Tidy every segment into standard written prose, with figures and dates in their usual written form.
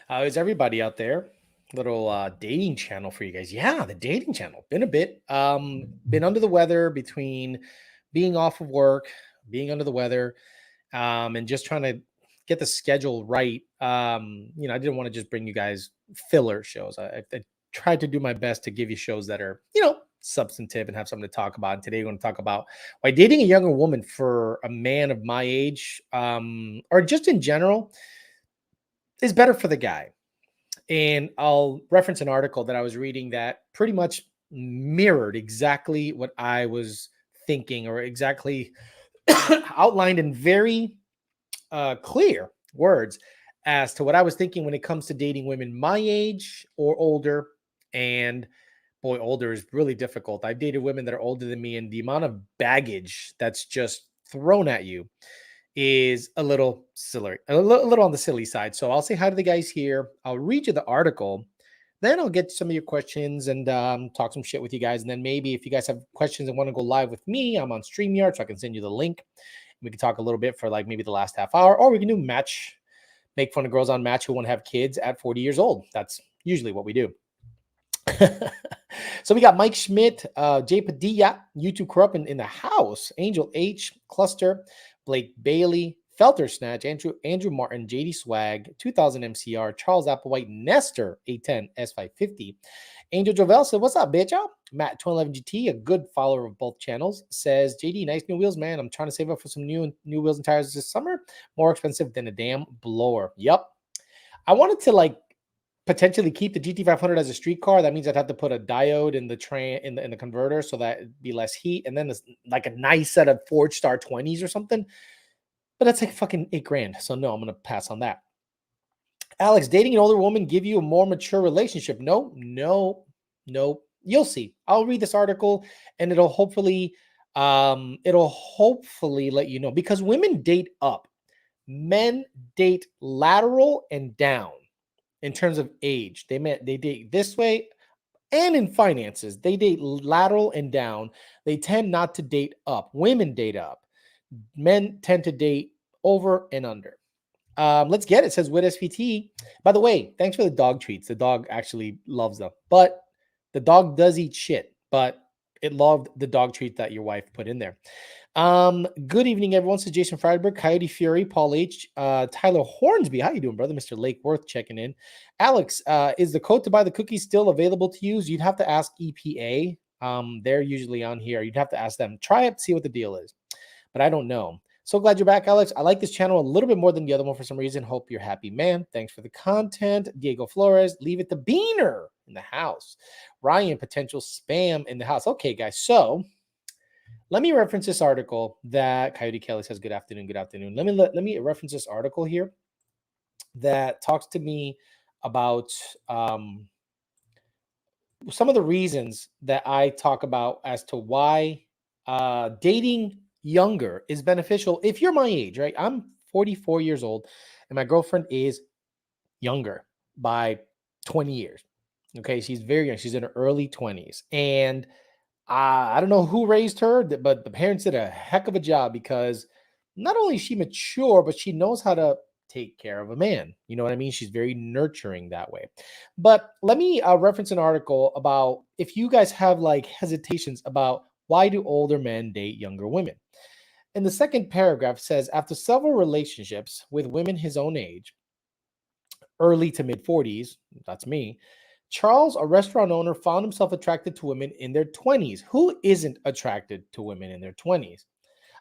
How is everybody out there? Little dating channel for you guys. Yeah, the dating channel. Been a bit. Been under the weather between being off of work, being under the weather, and just trying to get the schedule right. I didn't want to just bring you guys filler shows. I tried to do my best to give you shows that are, substantive and have something to talk about. And today we're going to talk about why dating a younger woman for a man of my age, or just in general, is better for the guy. And I'll reference an article that I was reading that pretty much mirrored exactly what I was thinking, or exactly outlined in very clear words as to what I was thinking when it comes to dating women my age or older. And boy, older is really difficult. I've dated women that are older than me, and the amount of baggage that's just thrown at you is a little silly, a little on the silly side. So I'll say hi to the guys here. I'll read you the article. Then I'll get some of your questions and talk some shit with you guys. And then maybe if you guys have questions and want to go live with me, I'm on StreamYard, so I can send you the link. We can talk a little bit for like maybe the last half hour, or we can do match, make fun of girls on Match who want to have kids at 40 years old. That's usually what we do. So we got Mike Schmidt, Jay Padilla, YouTube Corrupt in the house, Angel H, Cluster, Blake Bailey, Felter Snatch, Andrew Martin, JD Swag, 2000 MCR, Charles Applewhite, Nestor, A10 S550, Angel Jovel said, "What's up, bitch? Matt 2011 GT, a good follower of both channels, says, JD, nice new wheels, man. I'm trying to save up for some new wheels and tires this summer. More expensive than a damn blower. Yup. I wanted to potentially keep the GT500 as a street car. That means I'd have to put a diode in the train in the converter so that it'd be less heat, and then it's like a nice set of Forge Star 20s or something. But that's like fucking $8,000. So no, I'm gonna pass on that. Alex, dating an older woman give you a more mature relationship? No. You'll see. I'll read this article, and it'll hopefully let you know, because women date up, men date lateral and down in terms of age. They date this way, and in finances, they date lateral and down. They tend not to date up. Women date up. Men tend to date over and under. Let's get it. It says with SVT. By the way, thanks for the dog treats. The dog actually loves them, but the dog does eat shit, but it loved the dog treat that your wife put in there. Good evening, everyone. Says Jason Friedberg, Coyote Fury, Paul H, Tyler Hornsby. How you doing, brother? Mr. Lake Worth checking in. Alex, is the code to buy the cookies still available to use? You'd have to ask EPA. They're usually on here. You'd have to ask them. Try it, see what the deal is. But I don't know. So glad you're back, Alex. I like this channel a little bit more than the other one for some reason. Hope you're happy, man. Thanks for the content. Diego Flores, leave it to Beaner in the house. Ryan, potential spam in the house. Okay, guys. So let me reference this article that Coyote Kelly says, good afternoon, good afternoon. Let me reference this article here that talks to me about some of the reasons that I talk about as to why dating younger is beneficial if you're my age, right? I'm 44 years old and my girlfriend is younger by 20 years. Okay, she's very young. She's in her early 20s. And I don't know who raised her, but the parents did a heck of a job, because not only is she mature, but she knows how to take care of a man. You know what I mean? She's very nurturing that way. But let me reference an article about if you guys have hesitations about why do older men date younger women. And the second paragraph says, after several relationships with women his own age, early to mid 40s, that's me, Charles, a restaurant owner, found himself attracted to women in their 20s. Who isn't attracted to women in their 20s?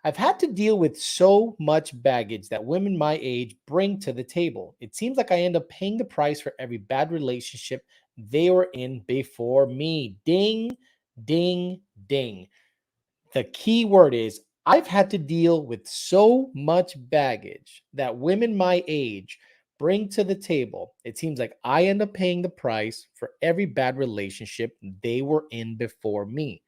I've had to deal with so much baggage that women my age bring to the table. It seems like I end up paying the price for every bad relationship they were in before me. Ding, ding, ding. The key word is I've had to deal with so much baggage that women my age bring to the table. It seems like I end up paying the price for every bad relationship they were in before me.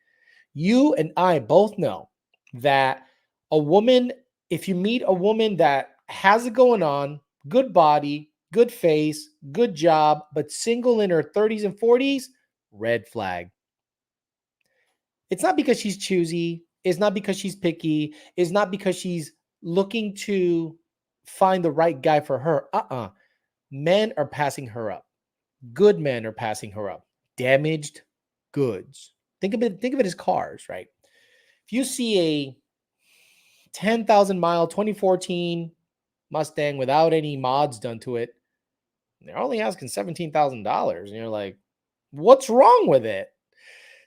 You and I both know that a woman, if you meet a woman that has it going on, good body, good face, good job, but single in her 30s and 40s, red flag. It's not because she's choosy. It's not because she's picky. It's not because she's looking to find the right guy for her. Men are passing her up. Good men are passing her up. Damaged goods. Think of it as cars, right? If you see a 10,000 mile 2014 Mustang without any mods done to it, they're only asking $17,000. And you're like, what's wrong with it?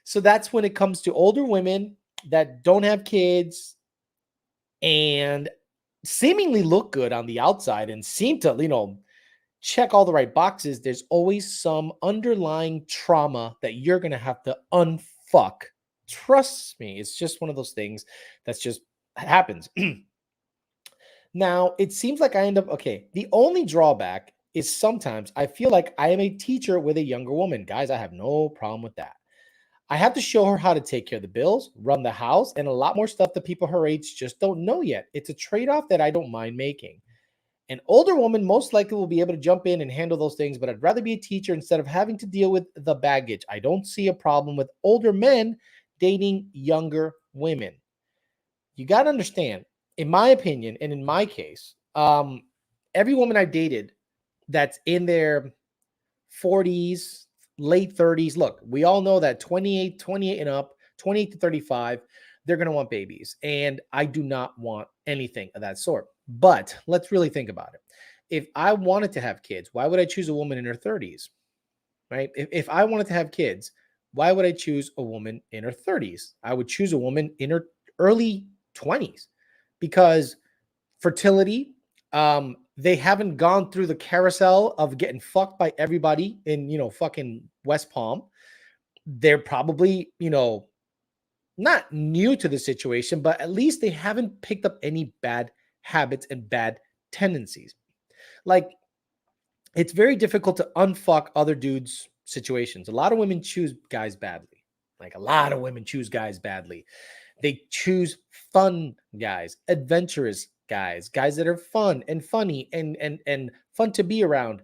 So that's when it comes to older women that don't have kids and seemingly look good on the outside and seem to, check all the right boxes. There's always some underlying trauma that you're going to have to unfuck. Trust me, it's just one of those things that's just happens. Now, it seems like I end up, okay, the only drawback is sometimes I feel like I am a teacher with a younger woman. Guys, I have no problem with that. I have to show her how to take care of the bills, run the house, and a lot more stuff that people her age just don't know yet. It's a trade off that I don't mind making. An older woman most likely will be able to jump in and handle those things, but I'd rather be a teacher instead of having to deal with the baggage. I don't see a problem with older men dating younger women. You got to understand, in my opinion, and in my case, every woman I've dated that's in their 40s, late 30s. Look, we all know that 28 and up, 28 to 35, they're going to want babies. And I do not want anything of that sort. But let's really think about it. If I wanted to have kids, why would I choose a woman in her 30s? Right? If I wanted to have kids, why would I choose a woman in her 30s? I would choose a woman in her early 20s because fertility, they haven't gone through the carousel of getting fucked by everybody in, fucking West Palm. They're probably, not new to the situation, but at least they haven't picked up any bad habits and bad tendencies. Like, it's very difficult to unfuck other dudes' situations. A lot of women choose guys badly. Like, a lot of women choose guys badly. They choose fun guys, adventurous guys, guys that are fun and funny and fun to be around.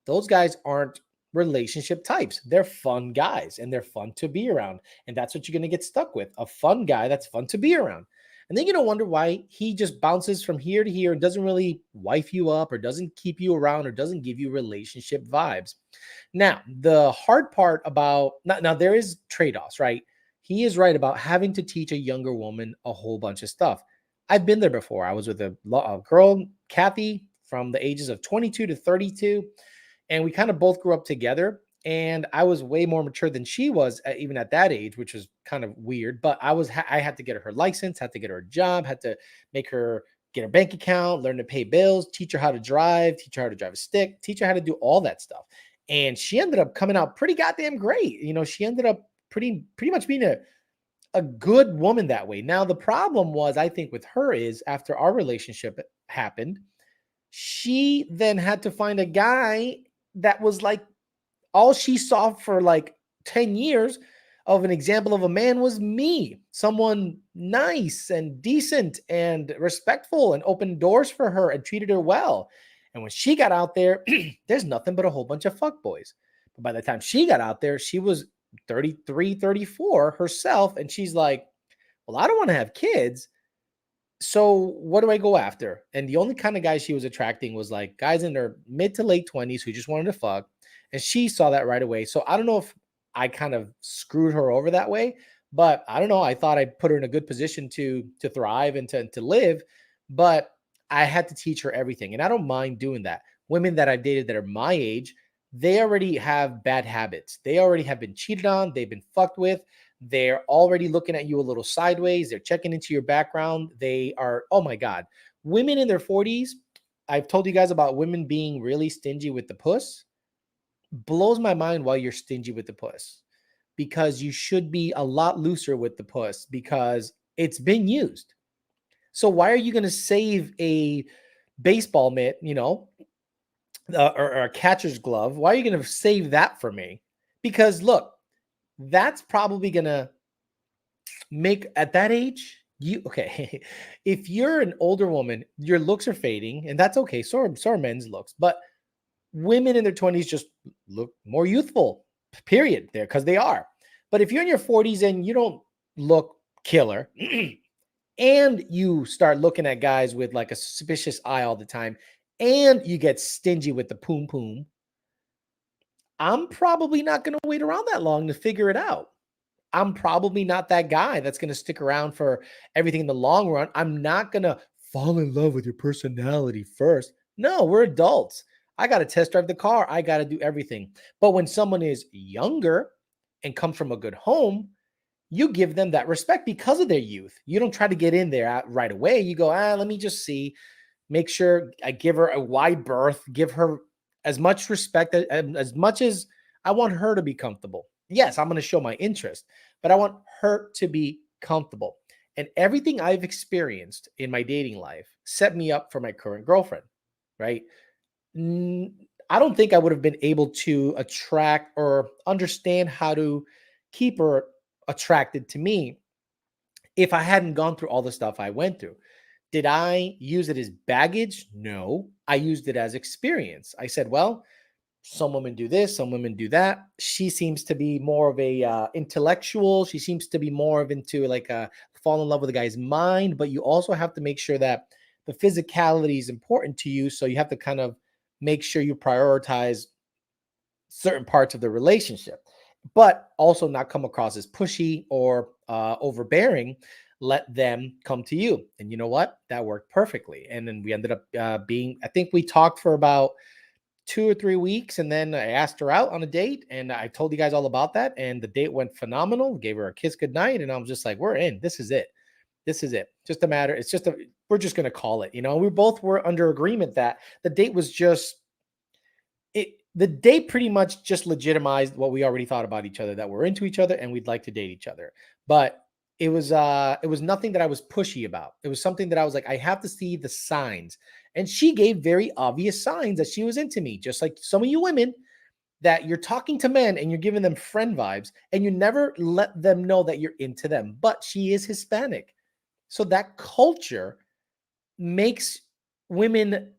Those guys aren't relationship types. They're fun guys and they're fun to be around. And that's what you're going to get stuck with, a fun guy that's fun to be around. And then you don't wonder why he just bounces from here to here and doesn't really wife you up or doesn't keep you around or doesn't give you relationship vibes. Now, the hard part about now there is trade-offs, right? He is right about having to teach a younger woman a whole bunch of stuff. I've been there before. I was with a girl, Kathy, from the ages of 22 to 32, and we kind of both grew up together. And I was way more mature than she was, even at that age, which was kind of weird. But I had to get her license, had to get her a job, had to make her get her bank account, learn to pay bills, teach her how to drive, teach her how to drive a stick, teach her how to do all that stuff. And she ended up coming out pretty goddamn great. She ended up pretty much being a good woman that way. Now, the problem was, I think, with her is after our relationship happened, she then had to find a guy that was like all she saw for like 10 years of an example of a man was me, someone nice and decent and respectful and opened doors for her and treated her well. And when she got out there, there's nothing but a whole bunch of fuckboys. But by the time she got out there, she was 33, 34 herself. And she's like, well, I don't want to have kids. So what do I go after? And the only kind of guys she was attracting was like guys in their mid to late 20s who just wanted to fuck. And she saw that right away. So I don't know if I kind of screwed her over that way, but I don't know. I thought I'd put her in a good position to thrive and to live, but I had to teach her everything. And I don't mind doing that. Women that I've dated that are my age, they already have bad habits. They already have been cheated on. They've been fucked with. They're already looking at you a little sideways. They're checking into your background. They are, oh my God. Women in their 40s, I've told you guys about women being really stingy with the puss. Blows my mind why you're stingy with the puss, because you should be a lot looser with the puss because it's been used. So why are you going to save a baseball mitt, or a catcher's glove? Why are you going to save that for me? Because look, that's probably going to make at that age you okay. If you're an older woman, your looks are fading, and that's okay. So are men's looks, but women in their 20s just look more youthful, period, there, because they are. But if you're in your 40s and you don't look killer, and you start looking at guys with like a suspicious eye all the time, and you get stingy with the poom poom, I'm probably not going to wait around that long to figure it out. I'm probably not that guy that's going to stick around for everything in the long run. I'm not going to fall in love with your personality first. No, we're adults. I got to test drive the car. I got to do everything. But when someone is younger and comes from a good home, you give them that respect because of their youth. You don't try to get in there right away. You go, let me just see, make sure I give her a wide berth, give her as much respect as much as I want her to be comfortable. Yes, I'm going to show my interest, but I want her to be comfortable. And everything I've experienced in my dating life set me up for my current girlfriend, right? I don't think I would have been able to attract or understand how to keep her attracted to me if I hadn't gone through all the stuff I went through. Did I use it as baggage? No, I used it as experience. I said, well, some women do this, some women do that. She seems to be more of a intellectual. She seems to be more of into like a fall in love with a guy's mind, but you also have to make sure that the physicality is important to you. So you have to kind of make sure you prioritize certain parts of the relationship, but also not come across as pushy or overbearing. Let them come to you. And you know what? That worked perfectly. And then we ended up I think we talked for about 2 or 3 weeks. And then I asked her out on a date and I told you guys all about that. And the date went phenomenal. Gave her a kiss goodnight. And I was just like, we're in. This is it. This is it. Just a matter. We're just going to call it. We both were under agreement that the date was just the date pretty much just legitimized what we already thought about each other, that we're into each other and we'd like to date each other. But it was nothing that I was pushy about. It was something that I was like, I have to see the signs. And she gave very obvious signs that she was into me, just like some of you women that you're talking to men and you're giving them friend vibes and you never let them know that you're into them. But she is Hispanic. So that culture makes women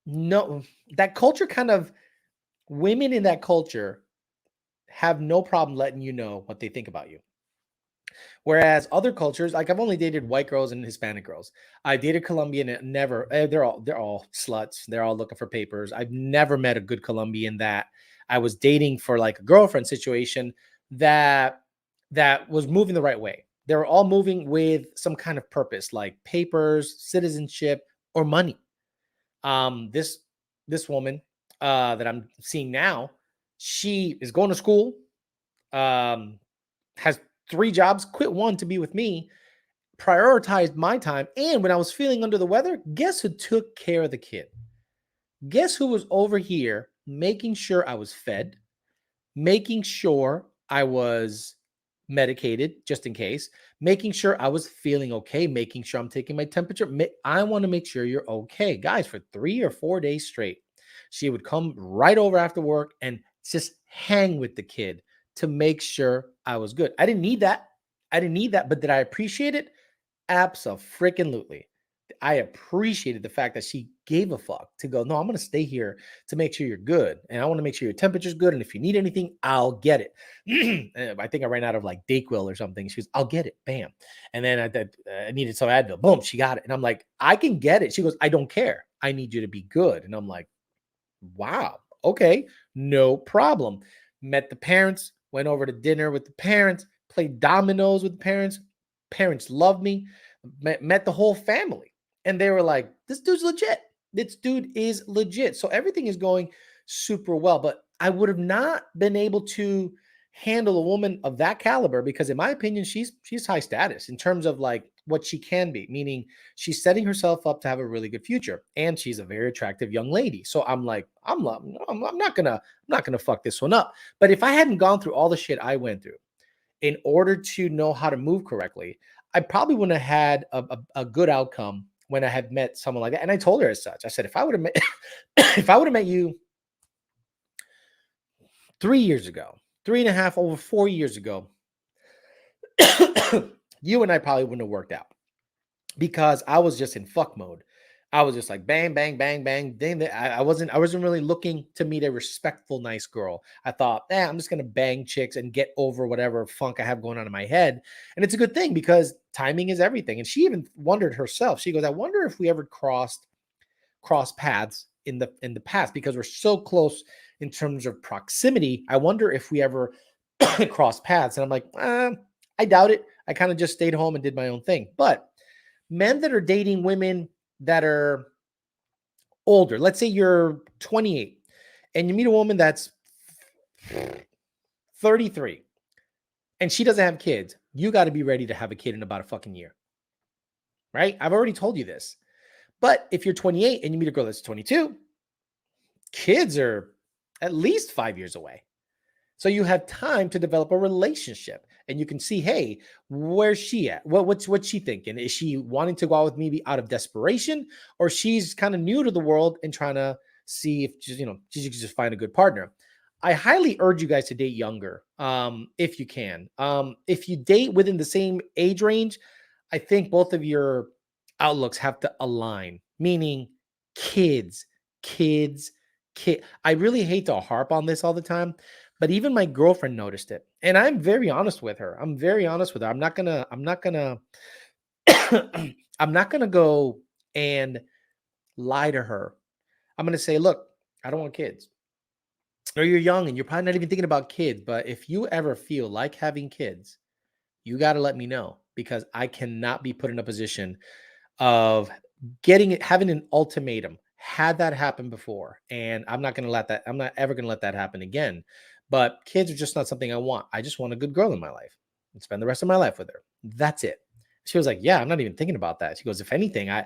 know, that culture kind of, women in that culture have no problem letting you know what they think about you. Whereas other cultures, like I've only dated white girls and Hispanic girls. I dated Colombian and never, they're all sluts. They're all looking for papers. I've never met a good Colombian that I was dating for like a girlfriend situation that was moving the right way. They were all moving with some kind of purpose, like papers, citizenship, or money. This woman that I'm seeing now, she is going to school, um, has 3 jobs, quit one to be with me, prioritized my time. And when I was feeling under the weather, guess who took care of the kid? Guess who was over here making sure I was fed, making sure I was medicated just in case, making sure I was feeling okay, making sure I'm taking my temperature. I want to make sure you're okay. Guys, for 3 or 4 days straight, she would come right over after work and just hang with the kid to make sure I was good. I didn't need that. But did I appreciate it? Abso-freaking-lutely. I appreciated the fact that she gave a fuck to go, no, I'm going to stay here to make sure you're good. And I want to make sure your temperature's good. And if you need anything, I'll get it. I think I ran out of like Dayquil or something. She goes, I'll get it. Bam. And then I needed some Advil. Boom. She got it. And I'm like, I can get it. She goes, I don't care. I need you to be good. And I'm like, wow. Okay. No problem. Met the parents, went over to dinner with the parents, played dominoes with the parents. Parents loved me, met the whole family. And they were like, this dude's legit. This dude is legit. So everything is going super well. But I would have not been able to handle a woman of that caliber because in my opinion, she's high status in terms of like what she can be, meaning she's setting herself up to have a really good future and she's a very attractive young lady. So I'm like, I'm not gonna fuck this one up. But if I hadn't gone through all the shit I went through in order to know how to move correctly, I probably wouldn't have had a good outcome when I had met someone like that. And I told her as such. I said, if I would have met, if I would have met you 3 years ago, three and a half, over 4 years ago, you and I probably wouldn't have worked out because I was just in fuck mode. I was just like bang, bang, bang, bang. Dang, I wasn't really looking to meet a respectful, nice girl. I thought, I'm just gonna bang chicks and get over whatever funk I have going on in my head. And it's a good thing because timing is everything. And she even wondered herself. She goes, I wonder if we ever crossed crossed paths in the past because we're so close in terms of proximity. I wonder if we ever crossed paths. And I'm like, I doubt it. I kind of just stayed home and did my own thing. But men that are dating women that are older, let's say you're 28 and you meet a woman that's 33 and she doesn't have kids, you got to be ready to have a kid in about a fucking year. Right? I've already told you this. But if you're 28 and you meet a girl that's 22, kids are at least 5 years away. So you have time to develop a relationship and you can see, hey, where's she at? What's she thinking? Is she wanting to go out with me out of desperation, or she's kind of new to the world and trying to see if she can just find a good partner? I highly urge you guys to date younger, if you can. If you date within the same age range, I think both of your outlooks have to align, meaning kids, kids, kid. I really hate to harp on this all the time, but even my girlfriend noticed it. And I'm very honest with her. I'm very honest with her. I'm not gonna go and lie to her. I'm gonna say, look, I don't want kids. Or you're young and you're probably not even thinking about kids. But if you ever feel like having kids, you got to let me know, because I cannot be put in a position of having an ultimatum. Had that happened before, and I'm not ever going to let that happen again. But kids are just not something I want. I just want a good girl in my life and spend the rest of my life with her. That's it. She was like, yeah, I'm not even thinking about that. She goes, if anything, I'm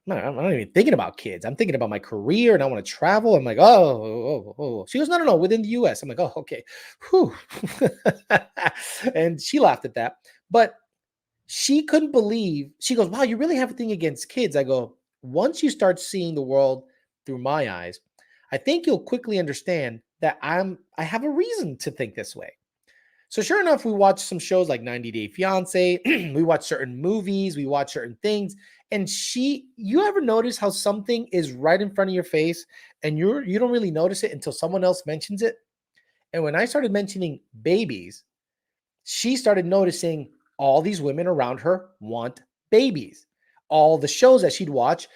not even thinking about kids. I'm thinking about my career and I want to travel. I'm like, oh. She goes, no, within the US. I'm like, oh, okay. Whew. And she laughed at that. But she couldn't believe, she goes, wow, you really have a thing against kids. I go, once you start seeing the world through my eyes, I think you'll quickly understand that I have a reason to think this way. So sure enough, we watch some shows like 90 Day Fiance. We watch certain movies, we watch certain things. And you ever notice how something is right in front of your face and you don't really notice it until someone else mentions it? And when I started mentioning babies, she started noticing all these women around her want babies. All the shows that she'd watch,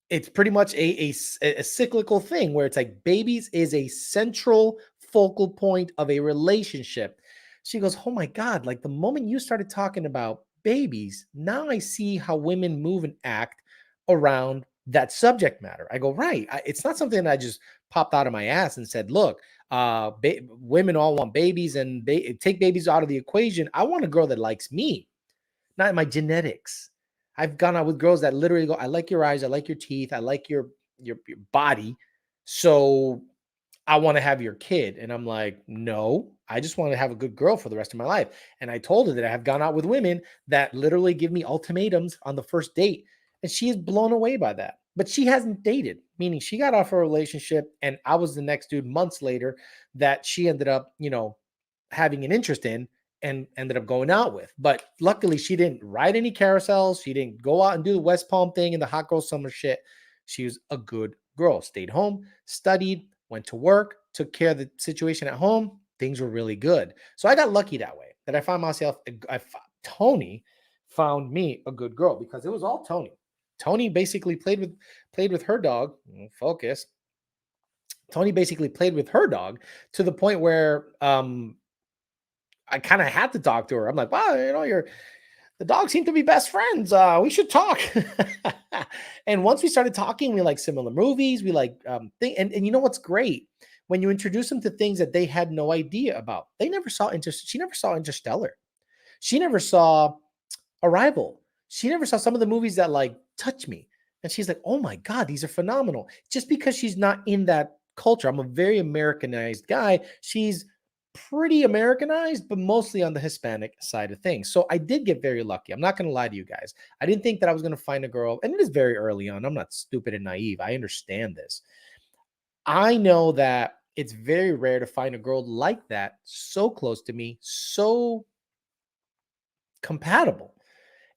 it's pretty much a cyclical thing where it's like babies is a central focal point of a relationship. She goes, oh my God, like the moment you started talking about babies, now I see how women move and act around that subject matter. I go, right. It's not something that I just popped out of my ass and said, look, women all want babies and take babies out of the equation. I want a girl that likes me, not my genetics. I've gone out with girls that literally go, I like your eyes, I like your teeth, I like your body. So I want to have your kid. And I'm like, no, I just want to have a good girl for the rest of my life. And I told her that I have gone out with women that literally give me ultimatums on the first date. And she is blown away by that. But she hasn't dated, meaning she got off her relationship. And I was the next dude months later that she ended up, having an interest in and ended up going out with. But luckily, she didn't ride any carousels. She didn't go out and do the West Palm thing and the hot girl summer shit. She was a good girl, stayed home, studied, went to work, took care of the situation at home. Things were really good. So I got lucky that way, that I found myself, Tony found me a good girl, because it was all Tony. Tony basically played with her dog. Focus. Tony basically played with her dog to the point where I kind of had to talk to her. I'm like, wow, the dogs seem to be best friends. We should talk. And once we started talking, we like similar movies. We like and you know what's great? When you introduce them to things that they had no idea about. She never saw Interstellar. She never saw Arrival. She never saw some of the movies that like touch me. And she's like, oh my God, these are phenomenal. Just because she's not in that culture. I'm a very Americanized guy. She's pretty Americanized, but mostly on the Hispanic side of things. So I did get very lucky. I'm not going to lie to you guys. I didn't think that I was going to find a girl, and it is very early on. I'm not stupid and naive. I understand this. I know that it's very rare to find a girl like that, so close to me, so compatible.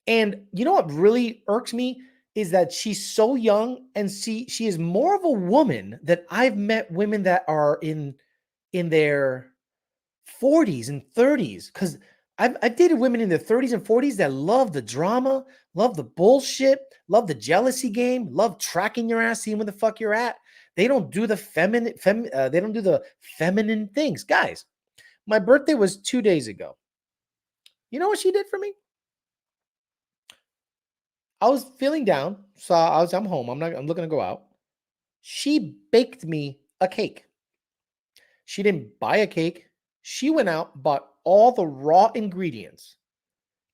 And you know what really irks me is that she's so young, and she is more of a woman that I've met women that are in their 40s and 30s, because I've dated women in their 30s and 40s that love the drama, love the bullshit, love the jealousy game, love tracking your ass, seeing where the fuck you're at. They don't do the they don't do the feminine things. Guys, my birthday was 2 days ago. You know what she did for me? I was feeling down, so I'm home. I'm looking to go out. She baked me a cake. She didn't buy a cake. She went out, bought all the raw ingredients,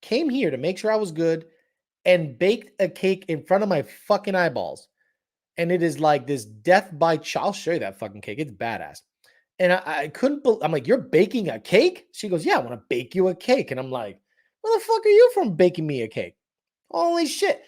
came here to make sure I was good, and baked a cake in front of my fucking eyeballs. And it is like this death by I'll show you that fucking cake. It's badass. And I couldn't believe, I'm like, you're baking a cake? She goes, yeah, I want to bake you a cake. And I'm like, where the fuck are you from baking me a cake? Holy shit.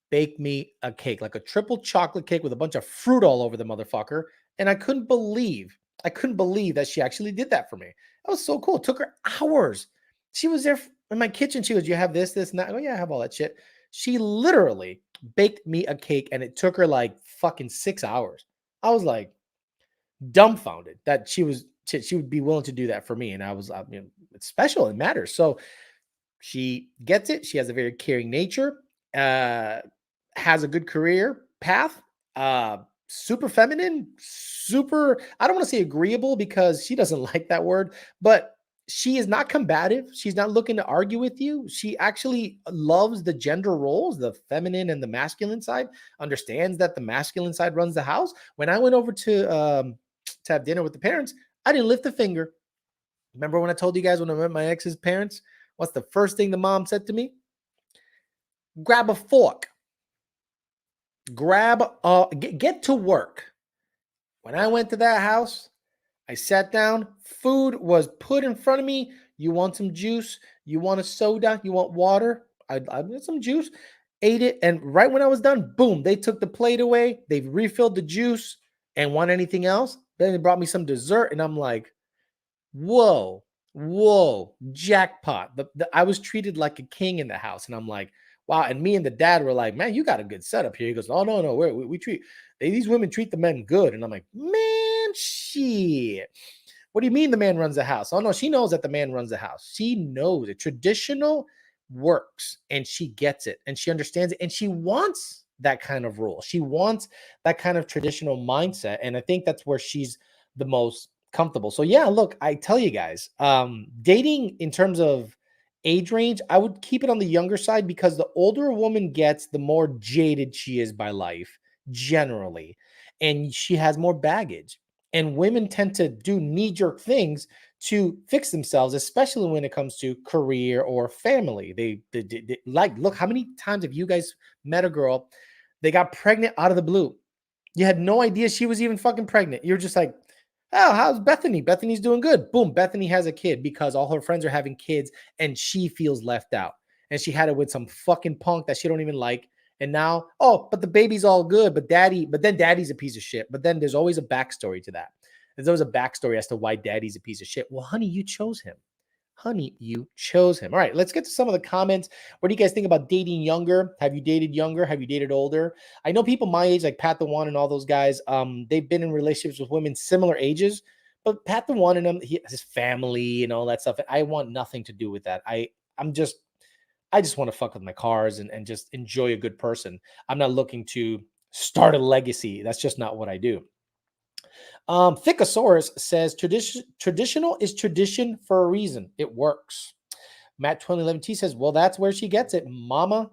Bake me a cake, like a triple chocolate cake with a bunch of fruit all over the motherfucker. And I couldn't believe that she actually did that for me. That was so cool. It took her hours. She was there in my kitchen. She goes, you have this, and that. Oh, yeah, I have all that shit. She literally baked me a cake and it took her like fucking 6 hours. I was like dumbfounded that she would be willing to do that for me. And it's special. It matters. So she gets it. She has a very caring nature, uh, has a good career path, super feminine, super, I don't want to say agreeable because she doesn't like that word, but she is not combative. She's not looking to argue with you. She actually loves the gender roles, the feminine and the masculine side, understands that the masculine side runs the house. When I went over to have dinner with the parents, I didn't lift a finger. Remember when I told you guys when I met my ex's parents? What's the first thing the mom said to me? Grab a fork. Get to work. When I went to that house, I sat down. Food was put in front of me. You want some juice? You want a soda? You want water? I want some juice. Ate it, and right when I was done, boom! They took the plate away. They refilled the juice, and want anything else? Then they brought me some dessert, and I'm like, whoa, whoa, jackpot. I was treated like a king in the house. And I'm like, wow. And me and the dad were like, man, you got a good setup here. He goes, oh, no, no, we treat, these women treat the men good. And I'm like, man, shit. What do you mean the man runs the house? Oh, no, she knows that the man runs the house. She knows it. Traditional works and she gets it and she understands it and she wants that kind of rule. She wants that kind of traditional mindset. And I think that's where she's the most comfortable. So yeah, look, I tell you guys, dating in terms of age range, I would keep it on the younger side because the older a woman gets, the more jaded she is by life generally, and she has more baggage. And women tend to do knee-jerk things to fix themselves, especially when it comes to career or family. They like, look, how many times have you guys met a girl? They got pregnant out of the blue. You had no idea she was even fucking pregnant. You're just like, oh, how's Bethany? Bethany's doing good. Boom, Bethany has a kid because all her friends are having kids and she feels left out. And she had it with some fucking punk that she don't even like. And now, oh, but the baby's all good, but then daddy's a piece of shit. But then there's always a backstory to that. There's always a backstory as to why daddy's a piece of shit. Well, honey, you chose him. Honey, you chose him. All right, let's get to some of the comments. What do you guys think about dating younger? Have you dated younger? Have you dated older? I know people my age, like Pat the One and all those guys, they've been in relationships with women similar ages, but Pat the One and him, he has his family and all that stuff. I want nothing to do with that. I just want to fuck with my cars and just enjoy a good person. I'm not looking to start a legacy. That's just not what I do. Thickosaurus says traditional is tradition for a reason. It works. Matt 2011T says, well, that's where she gets it. Mom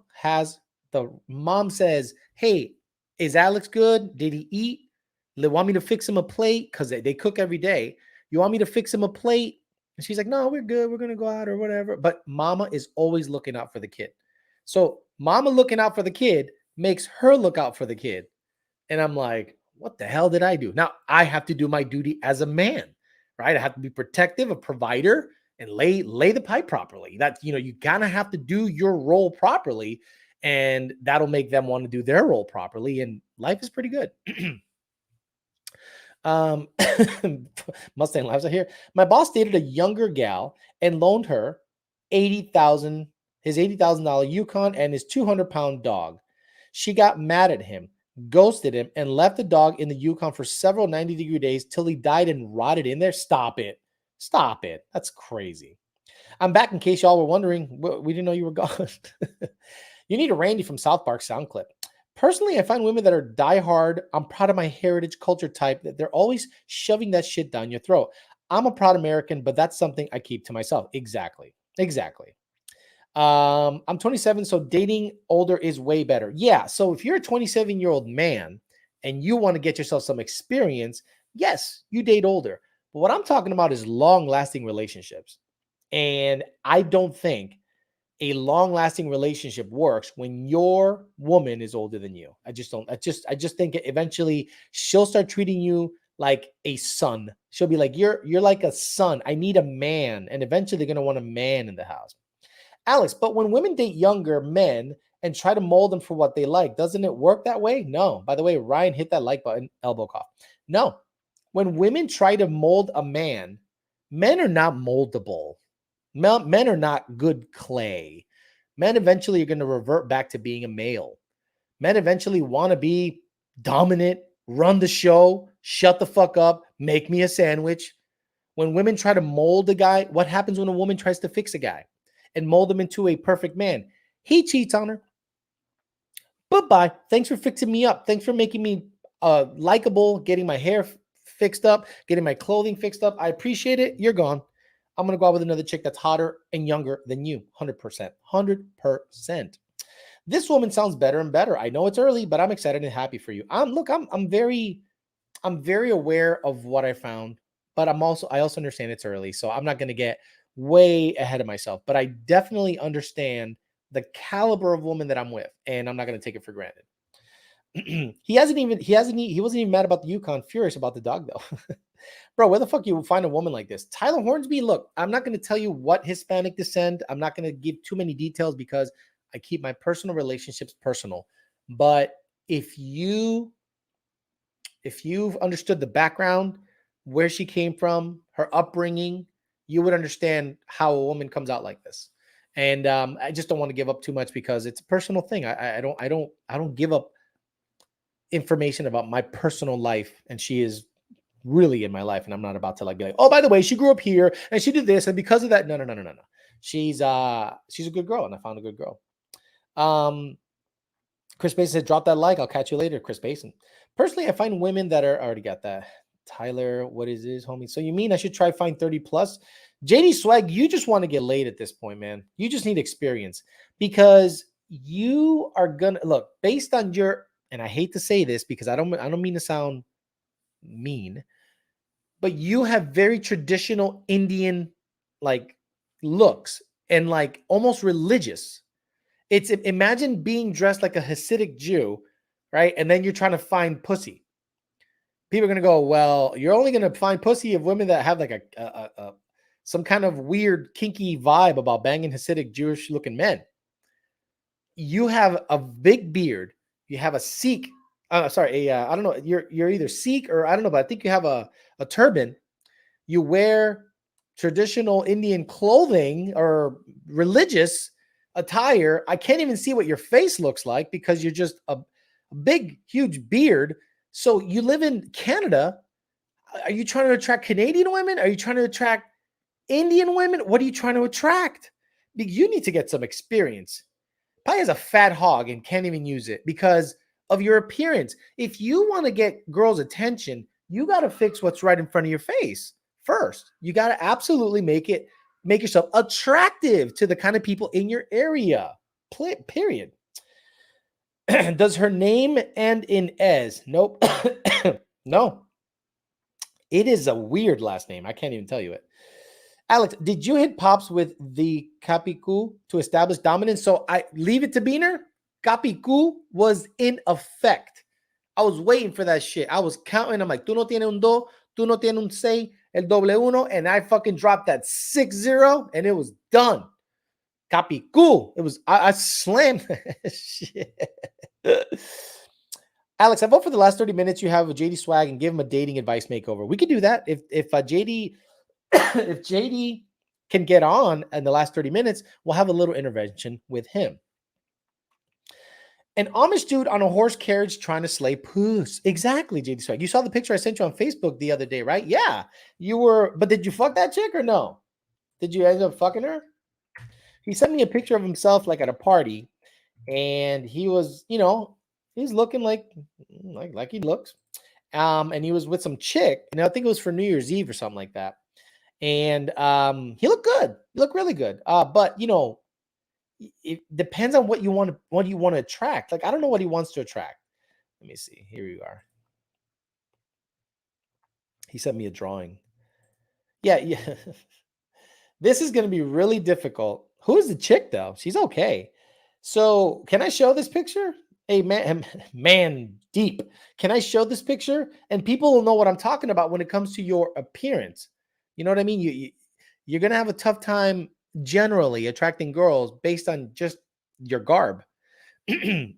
says, hey, is Alex good? Did he eat? They want me to fix him a plate because they cook every day. You want me to fix him a plate? And she's like, no, we're good. We're going to go out or whatever. But mama is always looking out for the kid. So mama looking out for the kid makes her look out for the kid. And I'm like, what the hell did I do? Now I have to do my duty as a man, right? I have to be protective, a provider, and lay the pipe properly. That, you kind of have to do your role properly, and that'll make them want to do their role properly. And life is pretty good. um, Mustang Lives are here. My boss dated a younger gal and loaned her 80,000, his $80,000 Yukon and his 200-pound dog. She got mad at him, ghosted him, and left the dog in the Yukon for several 90-degree days till he died and rotted in there. Stop it. Stop it. That's crazy. I'm back in case y'all were wondering. We didn't know you were gone. You need a Randy from South Park sound clip. Personally, I find women that are diehard, I'm proud of my heritage culture type, that they're always shoving that shit down your throat. I'm a proud American, but that's something I keep to myself. Exactly. Exactly. I'm 27, so dating older is way better. Yeah. So if you're a 27-year-old man and you want to get yourself some experience, yes, you date older. But what I'm talking about is long-lasting relationships. And I don't think a long-lasting relationship works when your woman is older than you. I just don't. I just think eventually she'll start treating you like a son. She'll be like, you're like a son. I need a man. And eventually they're gonna want a man in the house. Alex, but when women date younger men and try to mold them for what they like, doesn't it work that way? No. By the way, Ryan, hit that like button, elbow cough. No. When women try to mold a man, men are not moldable. Men are not good clay. Men eventually are going to revert back to being a male. Men eventually want to be dominant, run the show, shut the fuck up, make me a sandwich. When women try to mold a guy, what happens when a woman tries to fix a guy and mold him into a perfect man? He cheats on her. Bye-bye. Thanks for fixing me up. Thanks for making me likable, getting my hair fixed up, getting my clothing fixed up. I appreciate it. You're gone. I'm going to go out with another chick that's hotter and younger than you. 100%. 100%. This woman sounds better and better. I know it's early, but I'm excited and happy for you. I'm very aware of what I found, but I also understand it's early, so I'm not going to get way ahead of myself, but I definitely understand the caliber of woman that I'm with, and I'm not going to take it for granted. He wasn't even mad about the Yukon, furious about the dog though. Bro, where the fuck you find a woman like this? Tyler Hornsby, look, I'm not going to tell you what Hispanic descent. I'm not going to give too many details because I keep my personal relationships personal. But if you've understood the background, where she came from, her upbringing, you would understand how a woman comes out like this. And I just don't want to give up too much because it's a personal thing. I don't give up information about my personal life, and she is really in my life, and I'm not about to like be like, oh, by the way, she grew up here and she did this, and because of that, no. She's a good girl, and I found a good girl. Chris Basin said, drop that like. I'll catch you later, Chris Basin. Personally, I find women that are, I already got that. Tyler, what is this, homie? So you mean I should try find 30 plus? JD Swag, you just want to get laid at this point, man. You just need experience because you are gonna look based on your, and I hate to say this because I don't mean to sound mean, but you have very traditional Indian like looks and like almost religious. It's imagine being dressed like a Hasidic Jew, right? And then you're trying to find pussy. People are gonna go, well, you're only gonna find pussy of women that have like a some kind of weird kinky vibe about banging Hasidic Jewish looking men. You have a big beard. You have a Sikh. I don't know. You're either Sikh or I don't know, but I think you have a turban. You wear traditional Indian clothing or religious attire. I can't even see what your face looks like because you're just a big, huge beard. So you live in Canada. Are you trying to attract Canadian women? Are you trying to attract Indian women? What are you trying to attract? You need to get some experience. Probably has a fat hog and can't even use it because of your appearance. If you want to get girls' attention, you got to fix what's right in front of your face first. You got to absolutely make yourself attractive to the kind of people in your area. Period. Does her name end in Ez? Nope. No. It is a weird last name. I can't even tell you it. Alex, did you hit Pops with the Kapiku to establish dominance? So I leave it to Beaner. Kapiku was in effect. I was waiting for that shit. I was counting. I'm like, tú no tienes un do, tú no tienes un seis, el doble uno, and I fucking dropped that 6-0, and it was done. Kapiku. It was, I slammed that shit. Alex, I vote for the last 30 minutes you have with JD Swag and give him a dating advice makeover. We could do that. If JD if JD can get on in the last 30 minutes, we'll have a little intervention with him. An Amish dude on a horse carriage trying to slay puss. Exactly, JD Swag. You saw the picture I sent you on Facebook the other day, right? Yeah. You were, but did you fuck that chick or no? Did you end up fucking her? He sent me a picture of himself like at a party, and he was, he's looking like he looks. And he was with some chick, and I think it was for New Year's Eve or something like that. And he looked good. He looked really good. But it depends on what you want to attract. Like, I don't know what he wants to attract. Let me see. Here you are. He sent me a drawing. Yeah, yeah. This is going to be really difficult. Who is the chick though? She's okay. So, can I show this picture? Hey, man, man, deep. Can I show this picture? And people will know what I'm talking about when it comes to your appearance. You know what I mean? You're gonna have a tough time generally attracting girls based on just your garb. I'm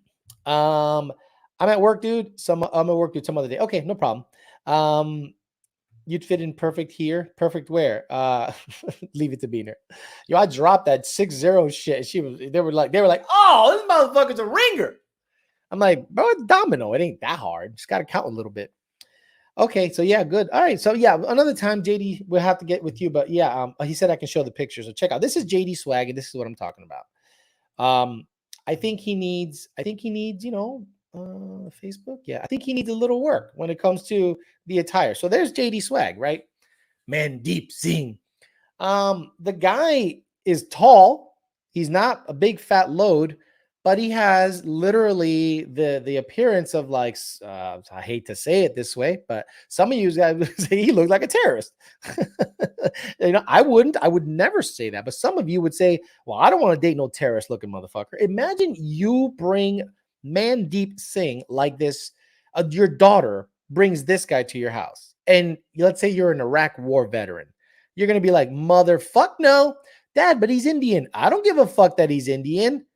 at work, dude. I'm at work, dude. Some other day. Okay, no problem. You'd fit in perfect here. Perfect where? Leave it to Beaner. Yo, I dropped that 6-0 shit. They were like, oh, this motherfucker's a ringer. I'm like, bro, it's domino. It ain't that hard. Just gotta count a little bit. Okay, so yeah, good. All right, so yeah, another time, JD, we'll have to get with you. But yeah, he said I can show the picture. So check out. This is JD Swag, and this is what I'm talking about. I think he needs, Facebook. Yeah, I think he needs a little work when it comes to the attire. So there's JD Swag, right? Man, deep zing. The guy is tall. He's not a big fat load, but he has literally the appearance of like, I hate to say it this way, but some of you guys would say he looks like a terrorist. I would never say that, but some of you would say, well, I don't want to date no terrorist looking motherfucker. Imagine you bring Mandeep Singh like this. Your daughter brings this guy to your house, and let's say you're an Iraq war veteran. You're going to be like, motherfuck no, dad, but he's Indian. I don't give a fuck that he's Indian.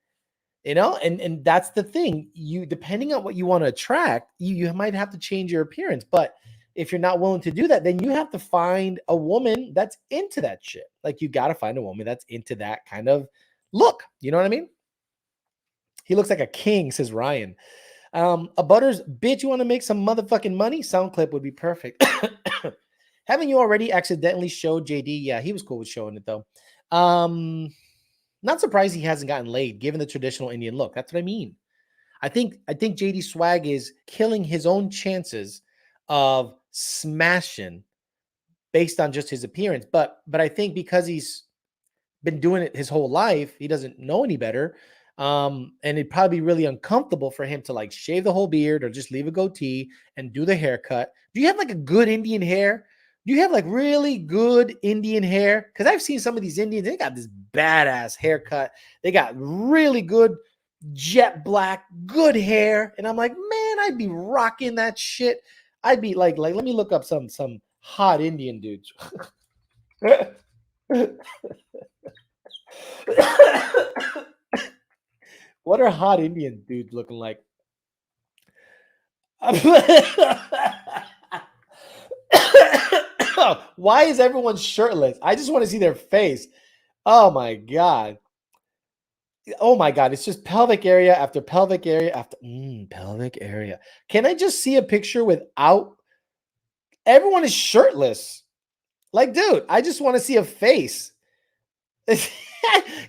And that's the thing. You, depending on what you want to attract, you might have to change your appearance. But if you're not willing to do that, then you have to find a woman that's into that shit. Like, you got to find a woman that's into that kind of look. You know what I mean? He looks like a king, says Ryan. A Butters, bitch, you want to make some motherfucking money? Sound clip would be perfect. Haven't you already accidentally showed JD? Yeah, he was cool with showing it though. Not surprised he hasn't gotten laid, given the traditional Indian look. That's what I mean. I think JD Swag is killing his own chances of smashing based on just his appearance. But I think because he's been doing it his whole life, he doesn't know any better. And it'd probably be really uncomfortable for him to like shave the whole beard or just leave a goatee and do the haircut. Do you have like a good Indian hair? Do you have like really good Indian hair? Because I've seen some of these Indians, they got this badass haircut. They got really good jet black, good hair. And I'm like, man, I'd be rocking that shit. I'd be like, let me look up some hot Indian dudes. What are hot Indian dudes looking like? Why is everyone shirtless? I just want to see their face. Oh my god. Oh my god. It's just pelvic area after pelvic area after pelvic area. Can I just see a picture without? Everyone is shirtless. Like, dude, I just want to see a face.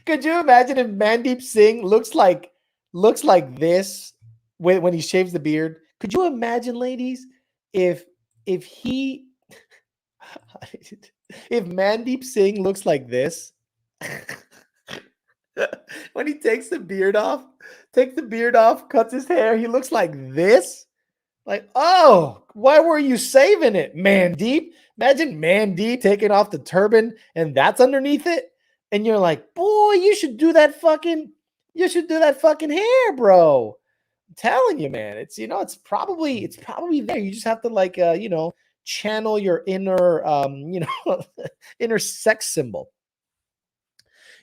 Could you imagine if Mandeep Singh looks like this when he shaves the beard? Could you imagine, ladies, if he if Mandeep Singh looks like this when he takes the beard off, cuts his hair, he looks like this? Like, oh, why were you saving it, Mandeep? Imagine Mandeep taking off the turban and that's underneath it. And you're like, boy, you should do that fucking hair, bro. I'm telling you, man. It's probably there. You just have to like channel your inner inner sex symbol.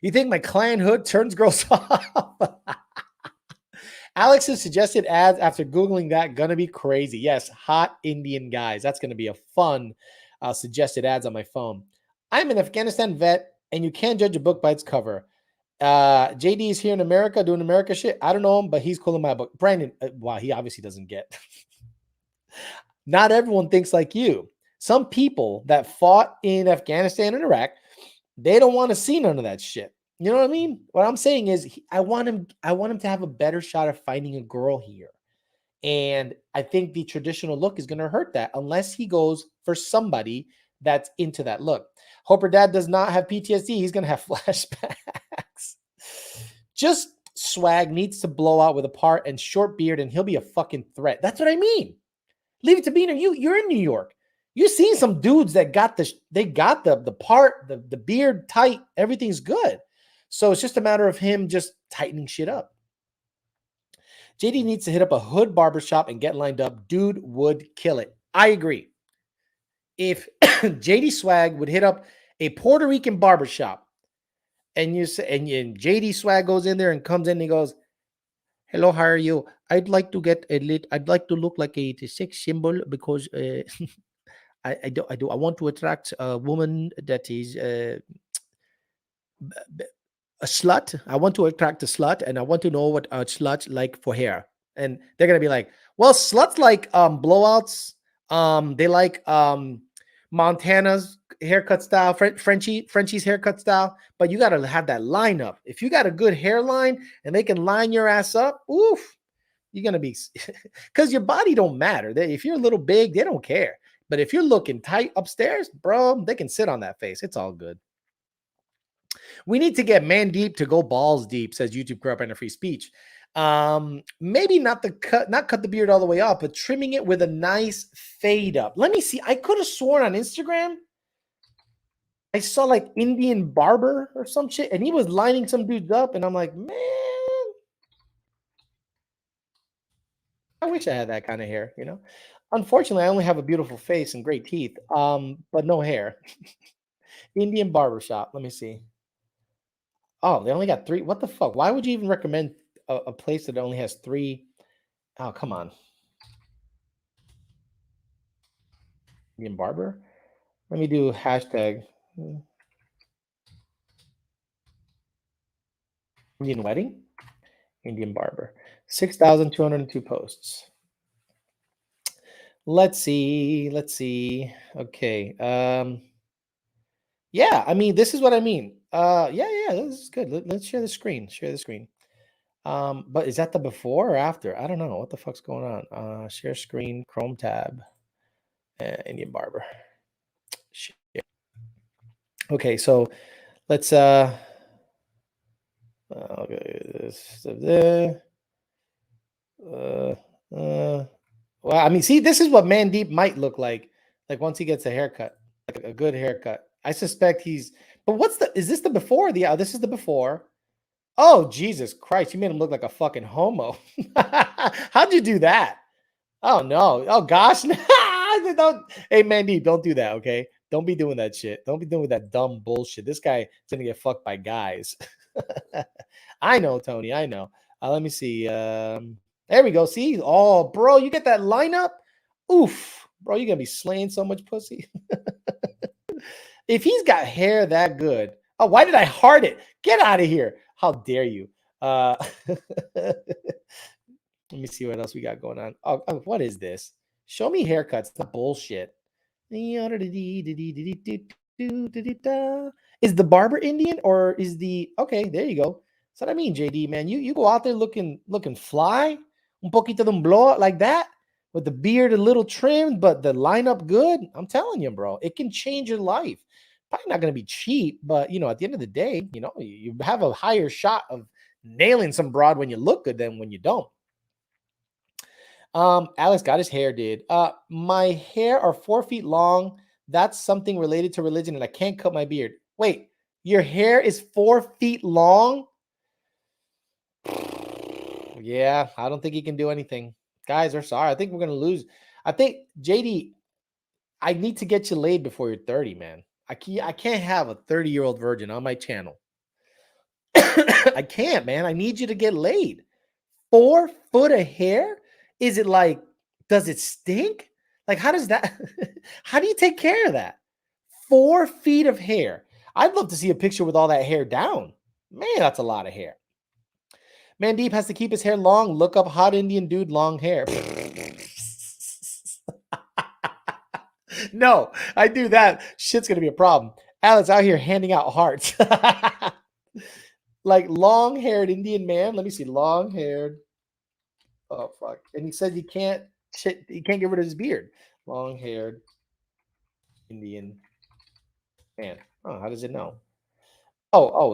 You think my clan hood turns girls off? Alex's suggested ads after Googling that gonna be crazy. Yes, hot Indian guys. That's gonna be a fun suggested ads on my phone. I'm an Afghanistan vet, and you can't judge a book by its cover. JD is here in America doing America shit. I don't know him, but he's cool in my book. Brandon, wow, he obviously doesn't get. Not everyone thinks like you. Some people that fought in Afghanistan and Iraq, they don't want to see none of that shit. You know what I mean? What I'm saying is, I want him to have a better shot of finding a girl here. And I think the traditional look is going to hurt that unless he goes for somebody that's into that look. Hope her dad does not have PTSD. He's going to have flashbacks. Just swag needs to blow out with a part and short beard, and he'll be a fucking threat. That's what I mean. Leave it to Beaner. You're in New York. You've seen some dudes that got the part, the beard tight. Everything's good. So it's just a matter of him just tightening shit up. JD needs to hit up a hood barbershop and get lined up. Dude would kill it. I agree. If JD Swag would hit up a Puerto Rican barbershop and you say, and JD Swag goes in there and comes in and he goes, "Hello, how are you? I'd like to get a lit. I'd like to look like a sex symbol because I want to attract a woman that is a slut. I want to attract a slut, and I want to know what a slut like for hair." And they're gonna be like, "Well, sluts like blowouts. They like Montana's haircut style, Frenchie's haircut style. But you gotta have that lineup. If you got a good hairline and they can line your ass up, oof, you're gonna be because your body don't matter. If you're a little big, they don't care. But if you're looking tight upstairs, bro, they can sit on that face. It's all good. We need to get man deep to go balls deep, says YouTube grew up under free speech. Maybe not cut the beard all the way off, but trimming it with a nice fade up. Let me see. I could have sworn on Instagram I saw like Indian barber or some shit, and he was lining some dudes up, and I'm like, man, I wish I had that kind of hair, you know. Unfortunately, I only have a beautiful face and great teeth, but no hair. Indian barber shop. Let me see. Oh, they only got three. What the fuck? Why would you even recommend a place that only has three? Oh, come on. Indian barber? Let me do hashtag Indian wedding, Indian barber. 6,202 posts. Let's see. Let's see. Okay. Yeah, I mean, this is what I mean. Yeah, this is good. Let's share the screen. Share the screen. But is that the before or after? I don't know. What the fuck's going on? Share screen, Chrome tab, Indian barber. Share. Okay, so let's okay, well, I mean, see, this is what Man Deep might look like once he gets a haircut, like a good haircut. I suspect he's. But is this the before? This is the before. Oh, Jesus Christ! You made him look like a fucking homo. How'd you do that? Oh no! Oh gosh! Don't, hey, Man Deep, don't do that. Okay, don't be doing that shit. Don't be doing that dumb bullshit. This guy is gonna get fucked by guys. I know, Tony. I know. Let me see. There we go. See? Oh, bro, you get that lineup? Oof, bro, you're gonna be slaying so much pussy. If he's got hair that good, oh, why did I heart it? Get out of here! How dare you? Let me see what else we got going on. Oh, what is this? Show me haircuts. The bullshit. Is the barber Indian or is the okay? There you go. That's what I mean, JD man. You go out there looking fly, un poquito de un blowout like that, with the beard a little trimmed, but the lineup good. I'm telling you, bro, it can change your life. Probably not going to be cheap, but at the end of the day, you have a higher shot of nailing some broad when you look good than when you don't. Alex got his hair did. My hair are 4 feet long. That's something related to religion, and I can't cut my beard. Wait, your hair is 4 feet long? Yeah, I don't think he can do anything. Guys are sorry. I think we're gonna lose. I think JD, I need to get you laid before you're 30, man. I can't have a 30-year-old virgin on my channel. I can't, man. I need you to get laid. 4 foot of hair? Is it like, does it stink? Like, how does that, how do you take care of that? 4 feet of hair. I'd love to see a picture with all that hair down. Man, that's a lot of hair. Mandeep has to keep his hair long. Look up hot Indian dude, long hair. No, I do that. Shit's going to be a problem. Alex out here handing out hearts. like long-haired Indian man. Let me see, long-haired. Oh fuck! And he said he can't get rid of his beard. Long-haired Indian man. Oh, how does it know?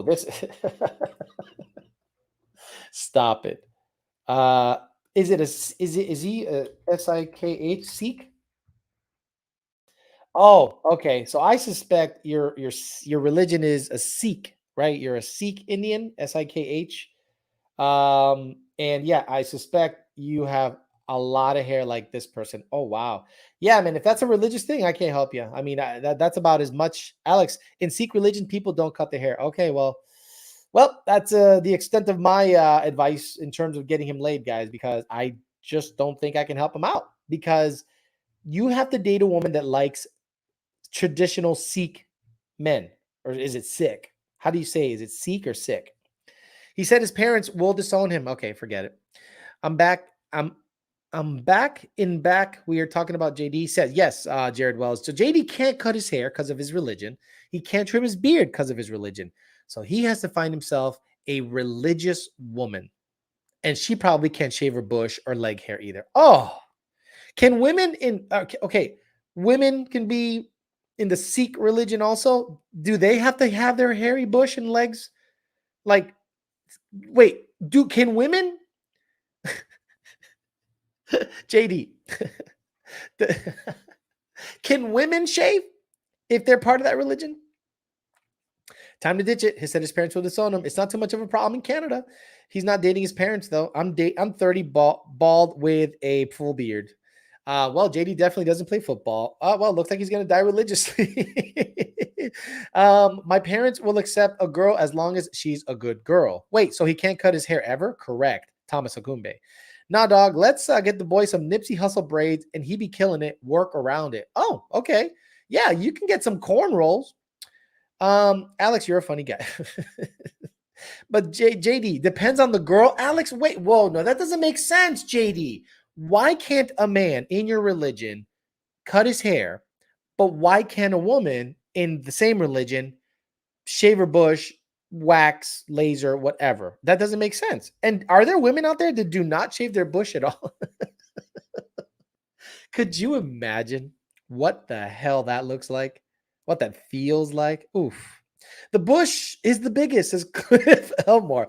This. Stop it. Uh, is he a Sikh? Sikh? Oh, okay. So I suspect your religion is a Sikh, right? You're a Sikh Indian, Sikh. And yeah, I suspect you have a lot of hair like this person. Oh wow. Yeah, man, if that's a religious thing, I can't help you. I mean, that's about as much. Alex, in Sikh religion, people don't cut their hair. Okay, well, that's the extent of my advice in terms of getting him laid, guys, because I just don't think I can help him out because you have to date a woman that likes traditional Sikh men, or is it Sikh? How do you say? Is it Sikh or Sikh? He said his parents will disown him. Okay, forget it. I'm back. I'm back in back. We are talking about JD. Says yes, Jared Wells. So JD can't cut his hair because of his religion. He can't trim his beard because of his religion. So he has to find himself a religious woman, and she probably can't shave her bush or leg hair either. Oh, can women in okay, women can be in the Sikh religion also? Do they have to have their hairy bush and legs? Like, wait, can women JD can women shave if they're part of that religion? Time to ditch it. He said his parents will disown him. It's not too much of a problem in Canada. He's not dating his parents though. I'm 30, bald with a full beard. Well, JD definitely doesn't play football. Well, looks like he's gonna die religiously. My parents will accept a girl as long as she's a good girl. Wait, so he can't cut his hair ever? Correct, Thomas Akumbe. Nah, dog. Let's get the boy some Nipsey Hustle braids, and he be killing it. Work around it. Oh, okay. Yeah, you can get some cornrows. Alex, you're a funny guy. But JD depends on the girl. Alex, wait, whoa, no, that doesn't make sense, JD. Why can't a man in your religion cut his hair, but why can't a woman in the same religion shave her bush, wax, laser, whatever? That doesn't make sense. And are there women out there that do not shave their bush at all? Could you imagine what the hell that looks like? What that feels like? Oof. The bush is the biggest, says Cliff Elmore.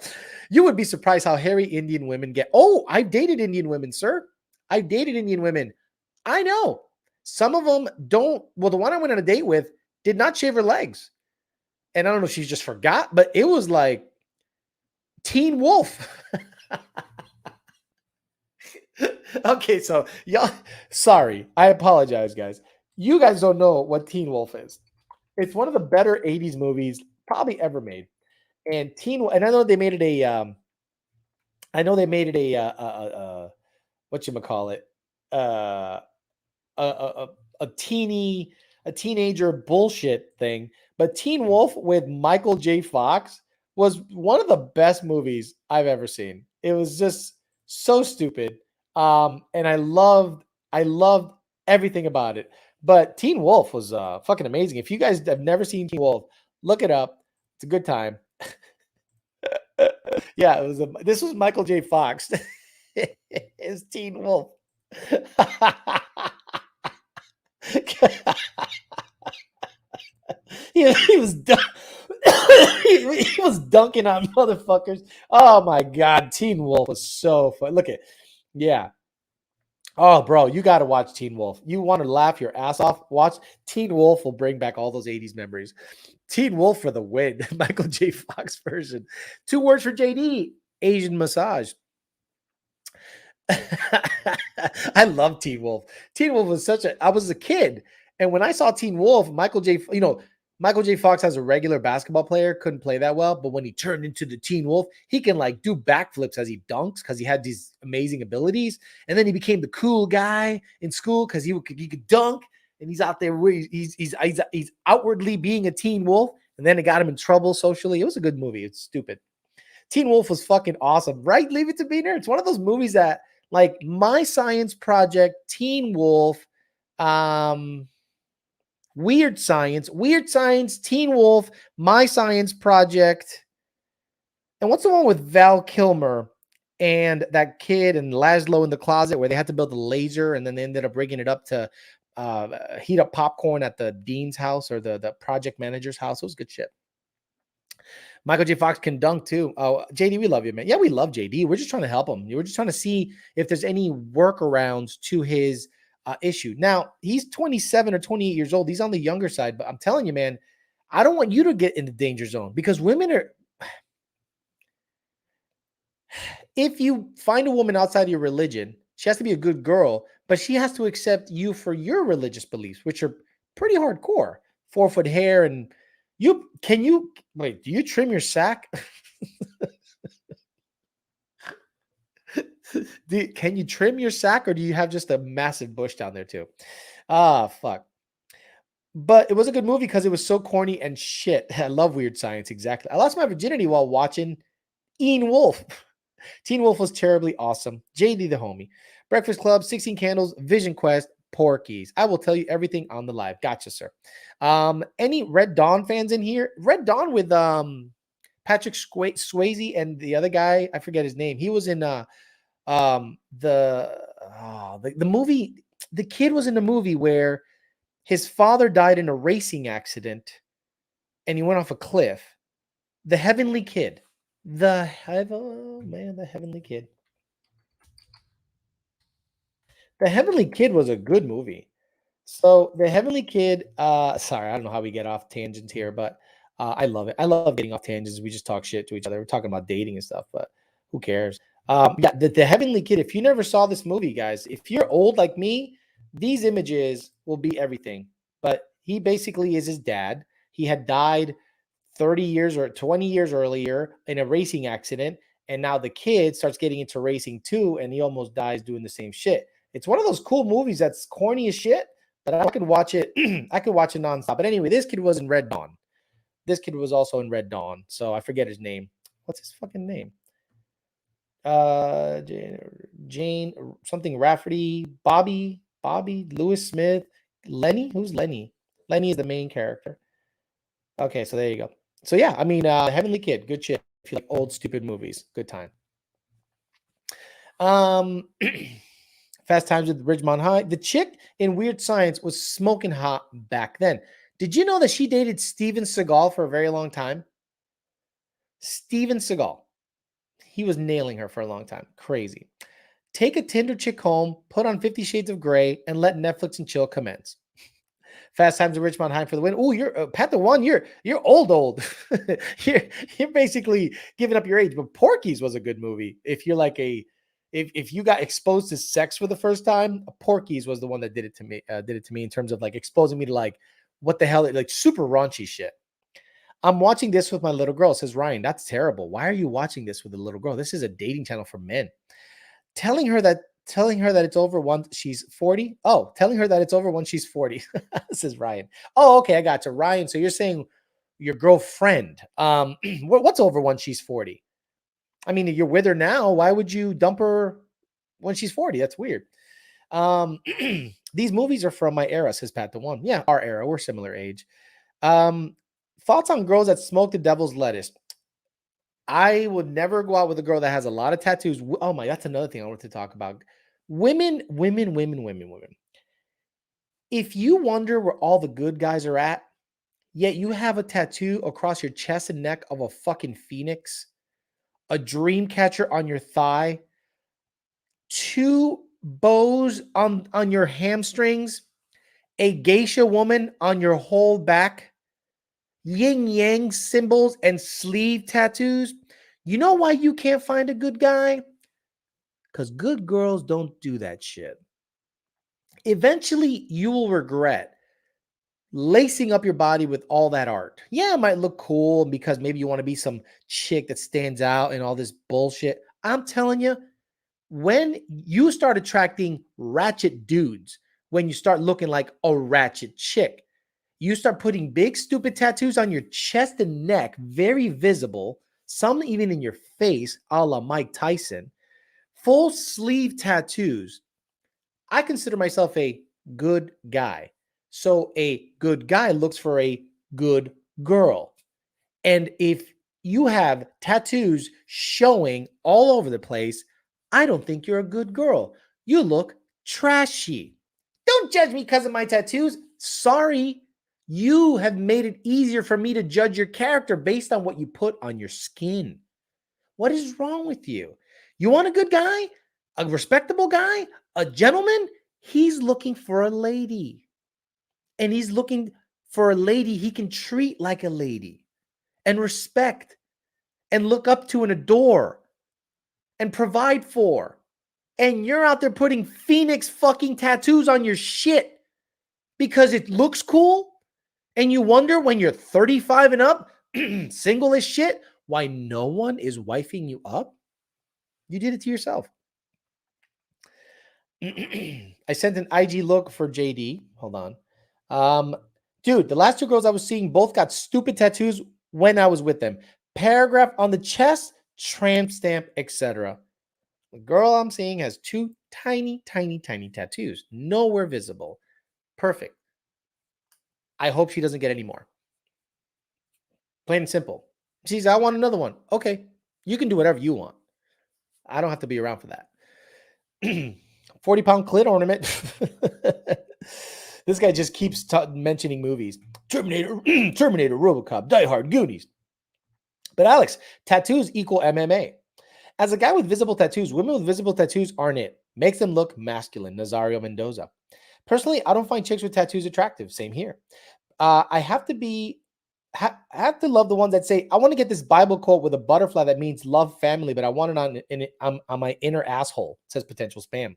You would be surprised how hairy Indian women get. Oh, I've dated Indian women, sir. I've dated Indian women. I know. Some of them don't. Well, the one I went on a date with did not shave her legs. And I don't know if she just forgot, but it was like Teen Wolf. Okay, so y'all, sorry. I apologize, guys. You guys don't know what Teen Wolf is. It's one of the better 80s movies probably ever made. And and I know they made it a I know they made it what you call it, uh, a, a a teeny a teenager bullshit thing. But Teen Wolf with Michael J. Fox was one of the best movies I've ever seen. It was just so stupid, and I loved everything about it. But Teen Wolf was fucking amazing. If you guys have never seen Teen Wolf, look it up. It's a good time. Yeah, this was Michael J. Fox. Is Teen Wolf. he was he was dunking on motherfuckers. Oh my god, Teen Wolf was so fun. Look at, yeah. Oh, bro, you got to watch Teen Wolf. You want to laugh your ass off? Watch Teen Wolf. Will bring back all those 80s memories. Teen Wolf for the win. Michael J. Fox version. 2 words for JD. Asian massage. I love Teen Wolf. Teen Wolf was I was a kid. And when I saw Teen Wolf, Michael J. Fox as a regular basketball player couldn't play that well. But when he turned into the Teen Wolf, he can like do backflips as he dunks because he had these amazing abilities. And then he became the cool guy in school because he could dunk. And he's out there where he's outwardly being a Teen Wolf. And then it got him in trouble socially. It was a good movie. It's stupid. Teen Wolf was fucking awesome, right? Leave It to Beaver. It's one of those movies that, like, My Science Project, Teen Wolf, um, Weird Science, Teen Wolf, My Science Project, And what's the one with Val Kilmer and that kid and Laszlo in the closet where they had to build a laser and then they ended up rigging it up to heat up popcorn at the dean's house or the project manager's house? It was good shit. Michael J. Fox can dunk too. Oh, JD, we love you, man. Yeah, we love JD. We're just trying to help him. We're just trying to see if there's any workarounds to his issue. Now, he's 27 or 28 years old. He's on the younger side, but I'm telling you, man, I don't want you to get in the danger zone because women are, if you find a woman outside of your religion, she has to be a good girl, but she has to accept you for your religious beliefs, which are pretty hardcore. 4-foot hair and you wait, do you trim your sack? Can you trim your sack or do you have just a massive bush down there too? Ah, fuck. But it was a good movie because it was so corny and shit. I love Weird Science. Exactly. I lost my virginity while watching Teen Wolf. Teen Wolf was terribly awesome. JD the homie. Breakfast Club, 16 Candles, Vision Quest, Porky's. I will tell you everything on the live. Gotcha, sir. Any Red Dawn fans in here? Red Dawn with Patrick Swayze and the other guy. I forget his name. He was in the movie. The kid was in the movie where his father died in a racing accident and he went off a cliff. The Heavenly Kid. The Heavenly Kid. The Heavenly Kid was a good movie. So the Heavenly Kid, sorry, I don't know how we get off tangents here, but I love it. I love getting off tangents. We just talk shit to each other. We're talking about dating and stuff, but who cares? Yeah, the Heavenly Kid. If you never saw this movie, guys, if you're old like me, these images will be everything. But he basically is his dad. He had died 30 years or 20 years earlier in a racing accident. And now the kid starts getting into racing too, and he almost dies doing the same shit. It's one of those cool movies that's corny as shit, but I could watch it. I could watch it nonstop. But anyway, this kid was in Red Dawn. This kid was also in Red Dawn. So I forget his name. What's his fucking name? Jane something Rafferty, Bobby, Lewis Smith, Lenny. Who's Lenny? Lenny is the main character. Okay, so there you go. So yeah, I mean, Heavenly Kid, good shit. If you like old stupid movies, good time. Um, Fast Times at the Ridgemont High. The chick in Weird Science was smoking hot back then. Did you know that she dated Steven Seagal for a very long time? Steven Seagal. He was nailing her for a long time. Crazy. Take a Tinder chick home, put on 50 Shades of Grey, and let Netflix and chill commence. Fast Times at Ridgemont High for the win. Oh, you're Pat the One. You're old. you're basically giving up your age. But Porky's was a good movie. If you're like if you got exposed to sex for the first time, Porky's was the one that did it to me. Did it to me in terms of like exposing me to like what the hell, like super raunchy shit. I'm watching this with my little girl, says Ryan. That's terrible. Why are you watching this with a little girl? This is a dating channel for men. Telling her that it's over once she's 40. Oh, telling her that it's over when she's 40. This is Ryan. Oh, okay, I got you. Ryan, so you're saying your girlfriend. What's over once she's 40? I mean, you're with her now. Why would you dump her when she's 40? That's weird. These movies are from my era, says Pat the One. Yeah, our era. We're similar age. Um, Thoughts on girls that smoke the devil's lettuce. I would never go out with a girl that has a lot of tattoos. Oh my, that's another thing I wanted to talk about. Women. If you wonder where all the good guys are at, yet you have a tattoo across your chest and neck of a fucking phoenix, a dream catcher on your thigh, two bows on your hamstrings, a geisha woman on your whole back, yin yang symbols and sleeve tattoos. You know why you can't find a good guy? Because good girls don't do that shit. Eventually, you will regret lacing up your body with all that art. Yeah, it might look cool because maybe you want to be some chick that stands out and all this bullshit. I'm telling you, when you start attracting ratchet dudes, when you start looking like a ratchet chick, you start putting big, stupid tattoos on your chest and neck, very visible, some even in your face, a la Mike Tyson, full sleeve tattoos. I consider myself a good guy. So a good guy looks for a good girl. And if you have tattoos showing all over the place. I don't think you're a good girl. You look trashy. Don't judge me because of my tattoos. Sorry. You have made it easier for me to judge your character based on what you put on your skin. What is wrong with you? You want a good guy, a respectable guy, a gentleman? He's looking for a lady. And he's looking for a lady he can treat like a lady and respect and look up to and adore and provide for. And you're out there putting Phoenix fucking tattoos on your shit because it looks cool. And you wonder when you're 35 and up, single as shit, why no one is wifing you up? You did it to yourself. I sent an IG look for JD. Hold on. Dude, the last two girls I was seeing both got stupid tattoos when I was with them. Paragraph on the chest, tramp stamp, etc. The girl I'm seeing has two tiny, tiny, tiny tattoos. Nowhere visible. Perfect. I hope she doesn't get any more. Plain and simple. She's, I want another one. Okay. You can do whatever you want. I don't have to be around for that. 40-pound clit ornament. This guy just keeps mentioning movies. Terminator, RoboCop, Die Hard, Goonies. But Alex, tattoos equal MMA. As a guy with visible tattoos, women with visible tattoos aren't it. Makes them look masculine. Nazario Mendoza. Personally, I don't find chicks with tattoos attractive. Same here. I have to love the ones that say, I want to get this Bible quote with a butterfly that means love family, but I want it on my inner asshole. It says potential spam.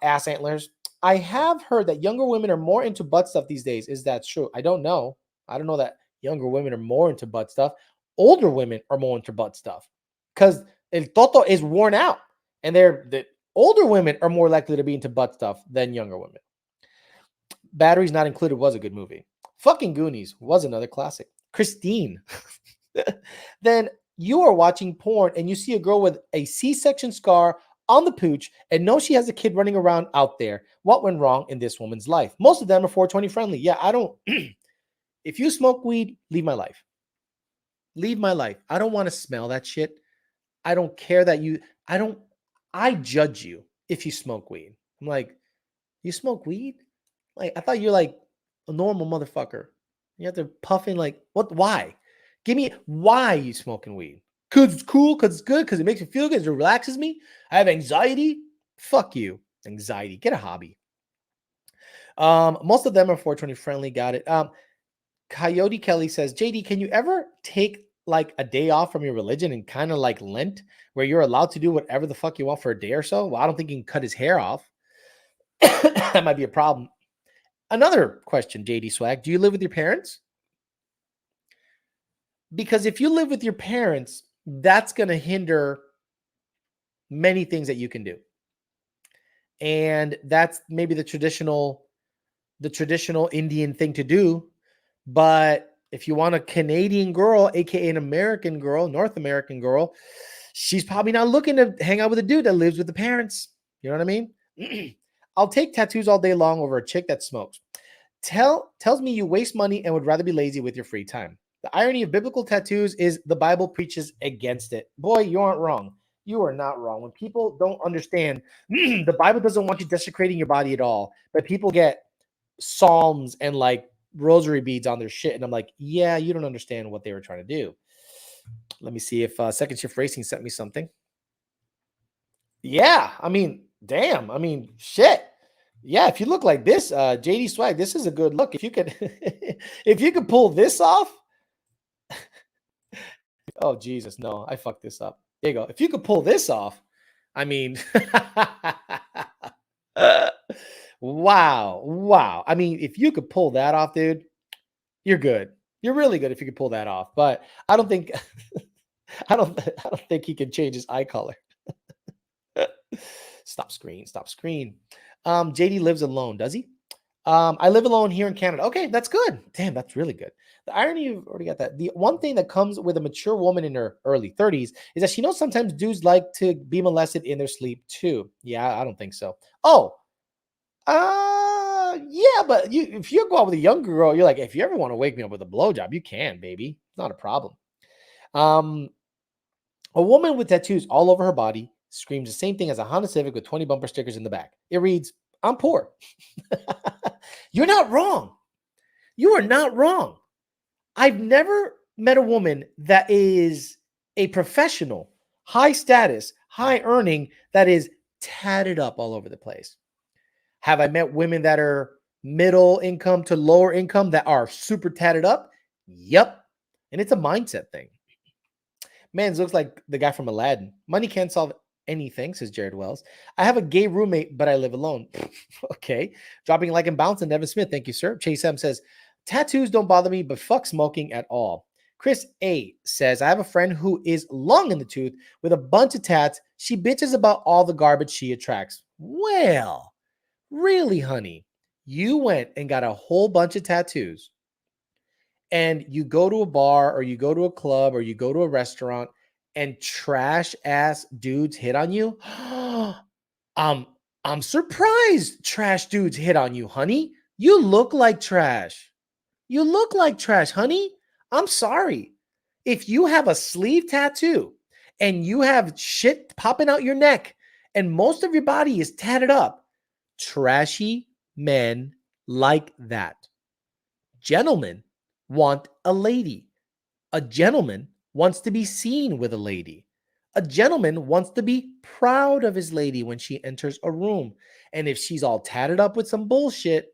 Ass antlers. I have heard that younger women are more into butt stuff these days. Is that true? I don't know. I don't know that younger women are more into butt stuff. Older women are more into butt stuff because el toto is worn out, and the older women are more likely to be into butt stuff than younger women. Batteries Not Included was a good movie. Fucking Goonies was another classic. Christine. Then you are watching porn and you see a girl with a C-section scar on the pooch and know she has a kid running around out there. What went wrong in this woman's life? Most of them are 420 friendly. Yeah, I don't. If you smoke weed, leave my life. Leave my life. I don't want to smell that shit. I don't care that you, I judge you if you smoke weed. I'm like, you smoke weed? Like, I thought you're like a normal motherfucker. You have to puff in like, what? Why? Give me why you smoking weed? Because it's cool, because it's good, because it makes me feel good, it relaxes me. I have anxiety. Fuck you. Anxiety. Get a hobby. Most of them are 420 friendly. Got it. Coyote Kelly says, JD, can you ever take like a day off from your religion and kind of like Lent, where you're allowed to do whatever the fuck you want for a day or so? Well, I don't think you can cut his hair off. That might be a problem. Another question, JD Swag. Do you live with your parents? Because if you live with your parents, that's going to hinder many things that you can do. And that's maybe the traditional Indian thing to do. But if you want a Canadian girl, aka an American girl, North American girl, she's probably not looking to hang out with a dude that lives with the parents. You know what I mean? I'll take tattoos all day long over a chick that smokes. Tells me you waste money and would rather be lazy with your free time. The irony of biblical tattoos is the Bible preaches against it. Boy, you aren't wrong. You are not wrong. When people don't understand, the Bible doesn't want you desecrating your body at all, but people get psalms and like rosary beads on their shit. And I'm like, yeah, you don't understand what they were trying to do. Let me see if Second Shift Racing sent me something. Yeah, I mean, damn. I mean, shit. Yeah, if you look like this, JD Swag, this is a good look. If you could, if you could pull this off. Oh Jesus, no, I fucked this up. There you go. If you could pull this off, I mean, wow. I mean, if you could pull that off, dude, you're good. You're really good if you could pull that off. But I don't think, I don't think he can change his eye color. Stop screen. JD lives alone, does he? I live alone here in Canada. Okay, that's good. Damn, that's really good. The irony, you've already got that. The one thing that comes with a mature woman in her early 30s is that she knows sometimes dudes like to be molested in their sleep too. Yeah, I don't think so. Oh, yeah, but if you go out with a younger girl, you're like, if you ever want to wake me up with a blowjob, you can, baby. It's not a problem. Um, a woman with tattoos all over her body screams the same thing as a Honda Civic with 20 bumper stickers in the back. It reads, I'm poor. You're not wrong. You are not wrong. I've never met a woman that is a professional, high status, high earning, that is tatted up all over the place. Have I met women that are middle income to lower income that are super tatted up? Yep. And it's a mindset thing. Man, looks like the guy from Aladdin. Money can't solve anything, says Jared Wells. I have a gay roommate, but I live alone. Okay. Dropping like and bouncing, Devin Smith. Thank you, sir. Chase M says, tattoos don't bother me, but fuck smoking at all. Chris A says, I have a friend who is long in the tooth with a bunch of tats. She bitches about all the garbage she attracts. Well, really, honey? You went and got a whole bunch of tattoos, and you go to a bar or you go to a club or you go to a restaurant and trash ass dudes hit on you. um, I'm surprised trash dudes hit on you, honey. You look like trash. You look like trash, honey. I'm sorry. If you have a sleeve tattoo and you have shit popping out your neck and most of your body is tatted up, trashy men like that. Gentlemen want a lady. A gentleman wants to be seen with a lady. A gentleman wants to be proud of his lady when she enters a room. And if she's all tatted up with some bullshit,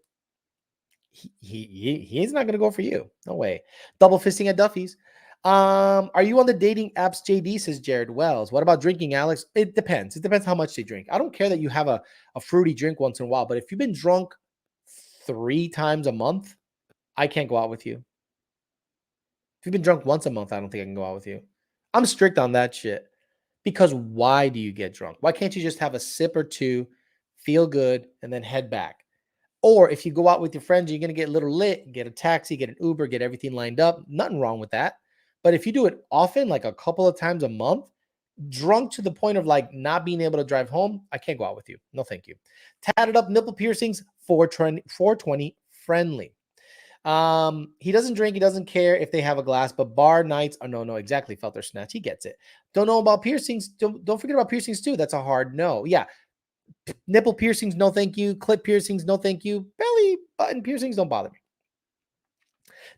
he's not going to go for you. No way. Double fisting at Duffy's. Are you on the dating apps, JD, says Jared Wells? What about drinking, Alex? It depends. It depends how much they drink. I don't care that you have a fruity drink once in a while, but if you've been drunk 3 times a month, I can't go out with you. If you've been drunk once a month, I don't think I can go out with you. I'm strict on that shit. Because why do you get drunk? Why can't you just have a sip or two, feel good, and then head back? Or if you go out with your friends, you're going to get a little lit, get a taxi, get an Uber, get everything lined up. Nothing wrong with that. But if you do it often, like a couple of times a month, drunk to the point of like not being able to drive home, I can't go out with you. No, thank you. Tatted up nipple piercings, 420 friendly. He doesn't drink, he doesn't care if they have a glass, but bar nights are no, exactly. Felter snatch, he gets it. Don't know about piercings. Don't forget about piercings too. That's a hard no. Yeah. Nipple piercings, no thank you. Clip piercings, no thank you. Belly button piercings don't bother me.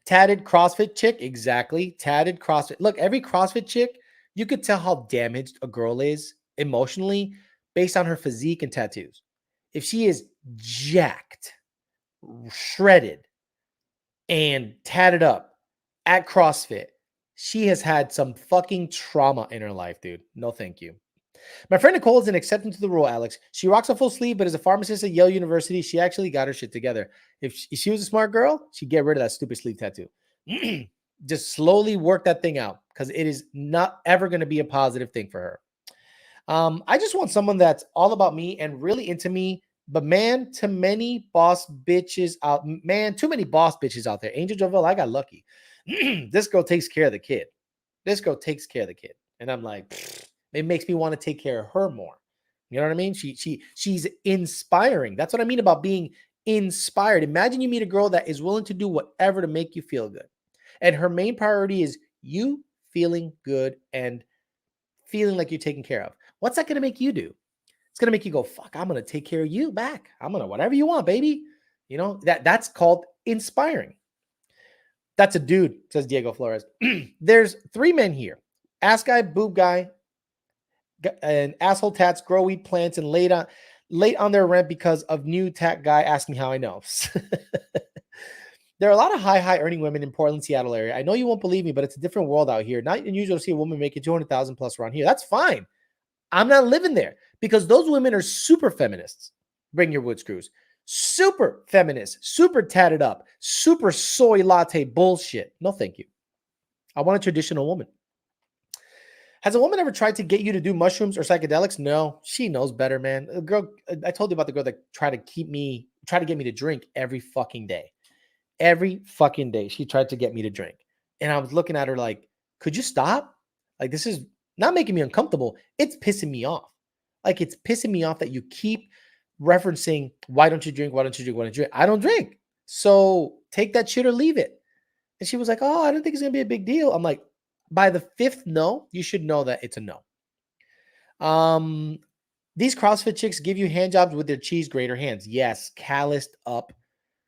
Tatted CrossFit chick, exactly. Tatted CrossFit. Look, every CrossFit chick, you could tell how damaged a girl is emotionally based on her physique and tattoos. If she is jacked, shredded, and tatted up at CrossFit, she has had some fucking trauma in her life, dude. No, thank you. My friend Nicole is an exception to the rule, Alex. She rocks a full sleeve, but as a pharmacist at Yale University, she actually got her shit together. If she was a smart girl, she'd get rid of that stupid sleeve tattoo. Just slowly work that thing out because it is not ever going to be a positive thing for her. I just want someone that's all about me and really into me. But man, too many boss bitches out. Man, too many boss bitches out there. Angel Jovel, I got lucky. This girl takes care of the kid. This girl takes care of the kid. And I'm like, it makes me want to take care of her more. You know what I mean? She's inspiring. That's what I mean about being inspired. Imagine you meet a girl that is willing to do whatever to make you feel good. And her main priority is you feeling good and feeling like you're taken care of. What's that going to make you do? It's going to make you go, fuck, I'm going to take care of you back. I'm going to whatever you want, baby. You know, that's called inspiring. That's a dude, says Diego Flores. There's 3 men here. Ass guy, boob guy, and asshole tats, grow weed plants, and late on their rent because of new tat guy. Ask me how I know. There are a lot of high earning women in Portland, Seattle area. I know you won't believe me, but it's a different world out here. Not unusual to see a woman making 200,000 plus around here. That's fine. I'm not living there because those women are super feminists. Bring your wood screws. Super feminist, super tatted up, super soy latte bullshit. No, thank you. I want a traditional woman. Has a woman ever tried to get you to do mushrooms or psychedelics? No, she knows better, man. A girl, I told you about the girl that tried to get me to drink every fucking day. Every fucking day, she tried to get me to drink. And I was looking at her like, could you stop? Like, this is not making me uncomfortable. It's pissing me off. Like, it's pissing me off that you keep referencing, why don't you drink? Why don't you drink? Why don't you drink? I don't drink. So take that shit or leave it. And she was like, oh, I don't think it's going to be a big deal. I'm like, by the fifth no, you should know that it's a no. These CrossFit chicks give you hand jobs with their cheese grater hands. Yes, calloused up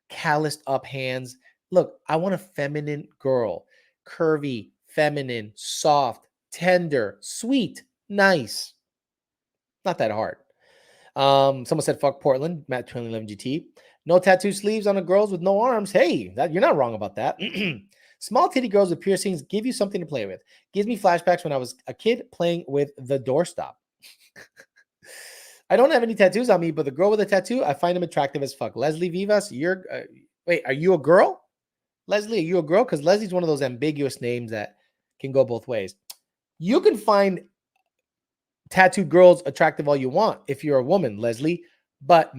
hands. Look, I want a feminine girl, curvy, feminine, soft, tender, sweet, nice. Not that hard. Someone said fuck Portland, Matt 2011 GT. No tattoo sleeves on the girls with no arms. Hey, you're not wrong about that. Small titty girls with piercings give you something to play with. Gives me flashbacks when I was a kid playing with the doorstop. I don't have any tattoos on me, but the girl with a tattoo, I find him attractive as fuck. Leslie Vivas, wait, are you a girl? Leslie, are you a girl? Because Leslie's one of those ambiguous names that can go both ways. You can find tattooed girls attractive all you want if you're a woman, Leslie, but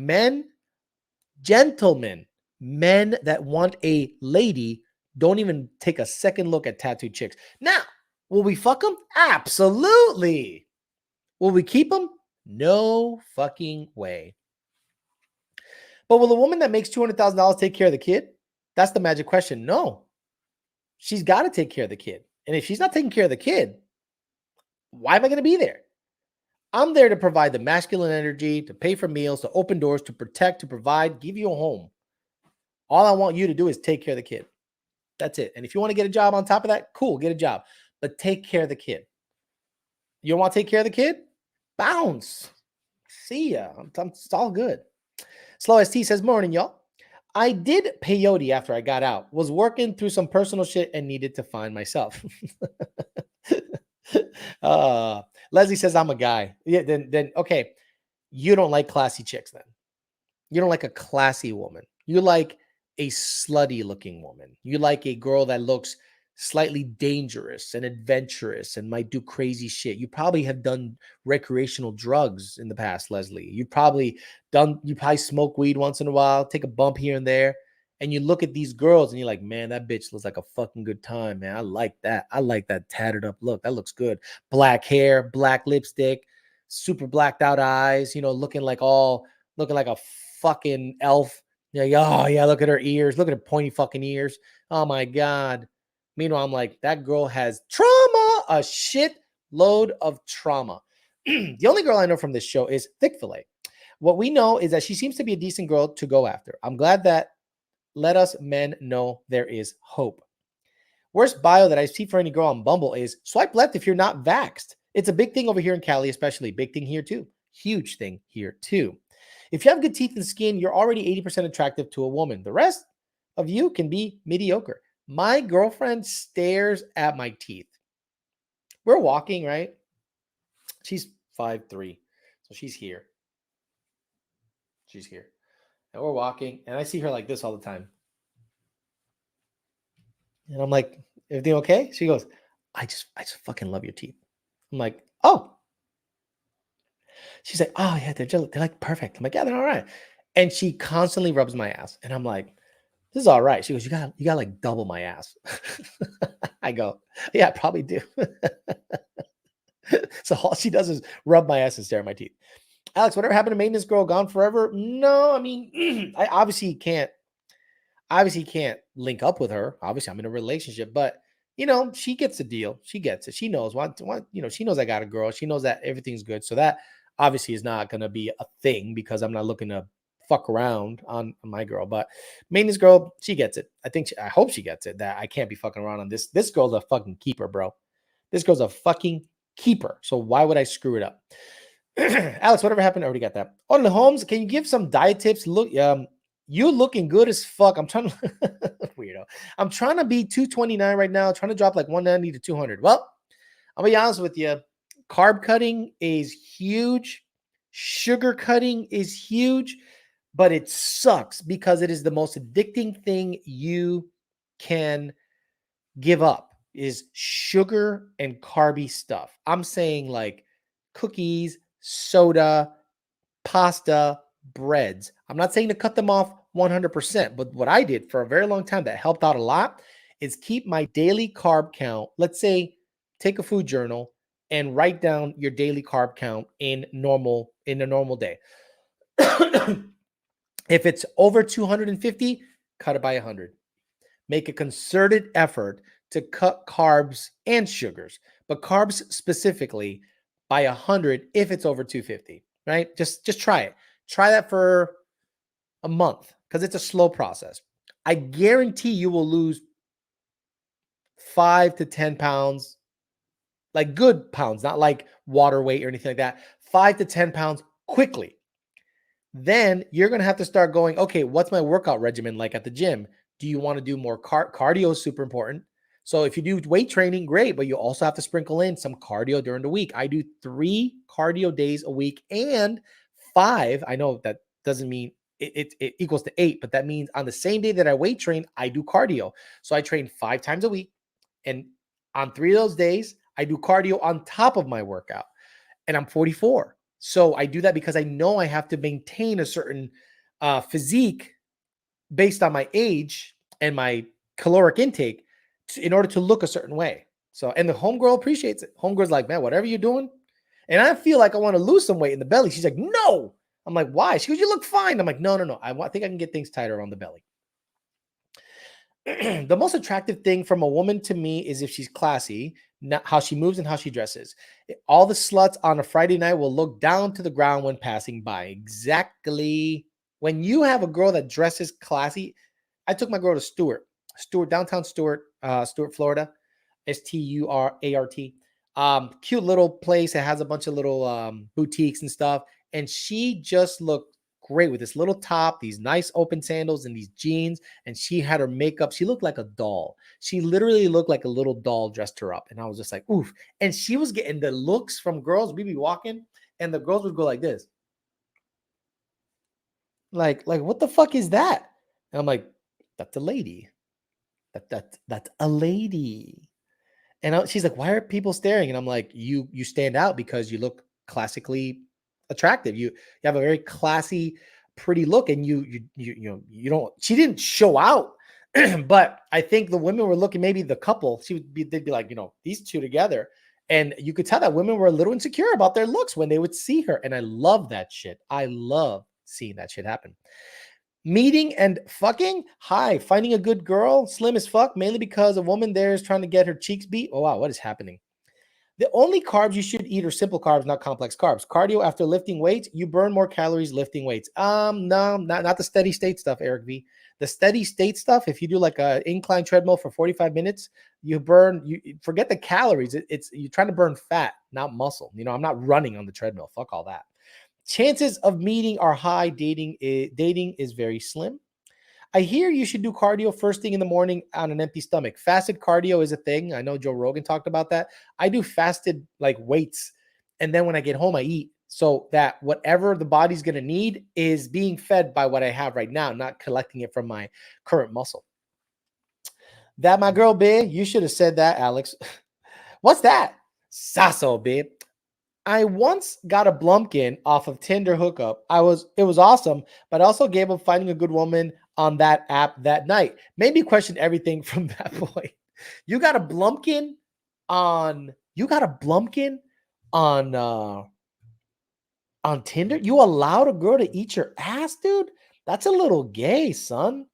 gentlemen, men that want a lady don't even take a second look at tattooed chicks. Now, will we fuck them? Absolutely. Will we keep them? No fucking way. But will a woman that makes $200,000 take care of the kid? That's the magic question. No. She's got to take care of the kid. And if she's not taking care of the kid, why am I going to be there? I'm there to provide the masculine energy, to pay for meals, to open doors, to protect, to provide, give you a home. All I want you to do is take care of the kid. That's it. And if you want to get a job on top of that, cool, get a job. But take care of the kid. You don't want to take care of the kid? Bounce. See ya. It's all good. Slow ST says, morning, y'all. I did peyote after I got out. Was working through some personal shit and needed to find myself. Leslie says, I'm a guy. Yeah, then okay. You don't like classy chicks then. You don't like a classy woman. You like a slutty looking woman. You like a girl that looks slightly dangerous and adventurous and might do crazy shit. You probably have done recreational drugs in the past, Leslie. You probably smoke weed once in a while, take a bump here and there. And you look at these girls and you're like, man, that bitch looks like a fucking good time, man. I like that. I like that tattered up look. That looks good. Black hair, black lipstick, super blacked out eyes, looking like a fucking elf. Oh yeah, look at her ears. Look at her pointy fucking ears. Oh my God. Meanwhile, I'm like, that girl has trauma, a shit load of trauma. The only girl I know from this show is Thick Fillet. What we know is that she seems to be a decent girl to go after. I'm glad that let us men know there is hope. Worst bio that I see for any girl on Bumble is swipe left if you're not vaxxed. It's a big thing over here in Cali, especially. Big thing here too. Huge thing here too. If you have good teeth and skin, you're already 80% attractive to a woman. The rest of you can be mediocre. My girlfriend stares at my teeth. We're walking, right? She's 5'3", so she's here. She's here. And we're walking, and I see her like this all the time. And I'm like, everything okay? She goes, I just fucking love your teeth. I'm like, oh. She's like, oh yeah, they're like perfect. I'm like, yeah, they're all right. And she constantly rubs my ass. And I'm like, this is all right. She goes, you got like double my ass. I go, yeah, I probably do. So all she does is rub my ass and stare at my teeth. Alex, whatever happened to maintenance girl gone forever? No, I mean, I obviously can't link up with her. Obviously, I'm in a relationship, but she gets the deal. She gets it. She knows what, she knows I got a girl. She knows that everything's good. So that obviously is not going to be a thing because I'm not looking to fuck around on my girl. But maintenance girl, she gets it. I hope she gets it that I can't be fucking around on this. This girl's a fucking keeper, bro. This girl's a fucking keeper. So why would I screw it up? Alex, whatever happened? I already got that. On the Holmes, can you give some diet tips? Look, you looking good as fuck. I'm trying to weirdo. I'm trying to be 229 right now, trying to drop like 190 to 200. Well, I'll be honest with you. Carb cutting is huge. Sugar cutting is huge, but it sucks because it is the most addicting thing you can give up is sugar and carby stuff. I'm saying like cookies, soda, pasta, breads. I'm not saying to cut them off 100%, but what I did for a very long time that helped out a lot is keep my daily carb count. Let's say take a food journal and write down your daily carb count in a normal day. If it's over 250, cut it by 100. Make a concerted effort to cut carbs and sugars, but carbs specifically by 100 if it's over 250, right? Just try it. Try that for a month because it's a slow process. I guarantee you will lose 5 to 10 pounds, like good pounds, not like water weight or anything like that. 5 to 10 pounds quickly. Then you're going to have to start going, okay, what's my workout regimen like at the gym? Do you want to do more cardio is super important. So if you do weight training, great, but you also have to sprinkle in some cardio during the week. I do 3 cardio days a week and 5. I know that doesn't mean it equals to 8, but that means on the same day that I weight train, I do cardio. So I train 5 times a week. And on 3 of those days, I do cardio on top of my workout. And I'm 44. So I do that because I know I have to maintain a certain physique based on my age and my caloric intake in order to look a certain way. So, and the homegirl appreciates it. Homegirl's like, man, whatever you're doing. And I feel like I want to lose some weight in the belly. She's like, no. I'm like, why? She goes, you look fine. I'm like, no. I think I can get things tighter on the belly. The most attractive thing from a woman to me is if she's classy, not how she moves and how she dresses. All the sluts on a Friday night will look down to the ground when passing by. Exactly. When you have a girl that dresses classy, I took my girl to downtown Stuart, Florida, Stuart. Cute little place. It has a bunch of little boutiques and stuff. And she just looked great with this little top, these nice open sandals, and these jeans. And she had her makeup. She looked like a doll. She literally looked like a little doll dressed her up. And I was just like, oof. And she was getting the looks from girls. We'd be walking, and the girls would go like this. Like, what the fuck is that? And I'm like, that's a lady. That's a lady. And she's like, why are people staring? And I'm like, you stand out because you look classically attractive. You have a very classy, pretty look, and you don't. She didn't show out, but I think the women were looking. Maybe the couple, they'd be like, these two together, and you could tell that women were a little insecure about their looks when they would see her. And I love that shit. I love seeing that shit happen. Meeting and fucking? Hi, finding a good girl, slim as fuck, mainly because a woman there is trying to get her cheeks beat. Oh, wow, what is happening? The only carbs you should eat are simple carbs, not complex carbs. Cardio after lifting weights, you burn more calories lifting weights. No, not the steady state stuff, Eric V. The steady state stuff, if you do like an incline treadmill for 45 minutes, you forget the calories. You're trying to burn fat, not muscle. I'm not running on the treadmill. Fuck all that. Chances of meeting are high. Dating is very slim. I hear you should do cardio first thing in the morning on an empty stomach. Fasted cardio is a thing. I know Joe Rogan talked about that. I do fasted like weights. And then when I get home, I eat so that whatever the body's going to need is being fed by what I have right now, not collecting it from my current muscle. That my girl, babe. You should have said that, Alex. What's that? Sasso, babe. I once got a Blumkin off of Tinder hookup. It was awesome, but I also gave up finding a good woman on that app that night. Made me question everything from that point. You got a Blumkin on Tinder? You allowed a girl to eat your ass, dude? That's a little gay, son.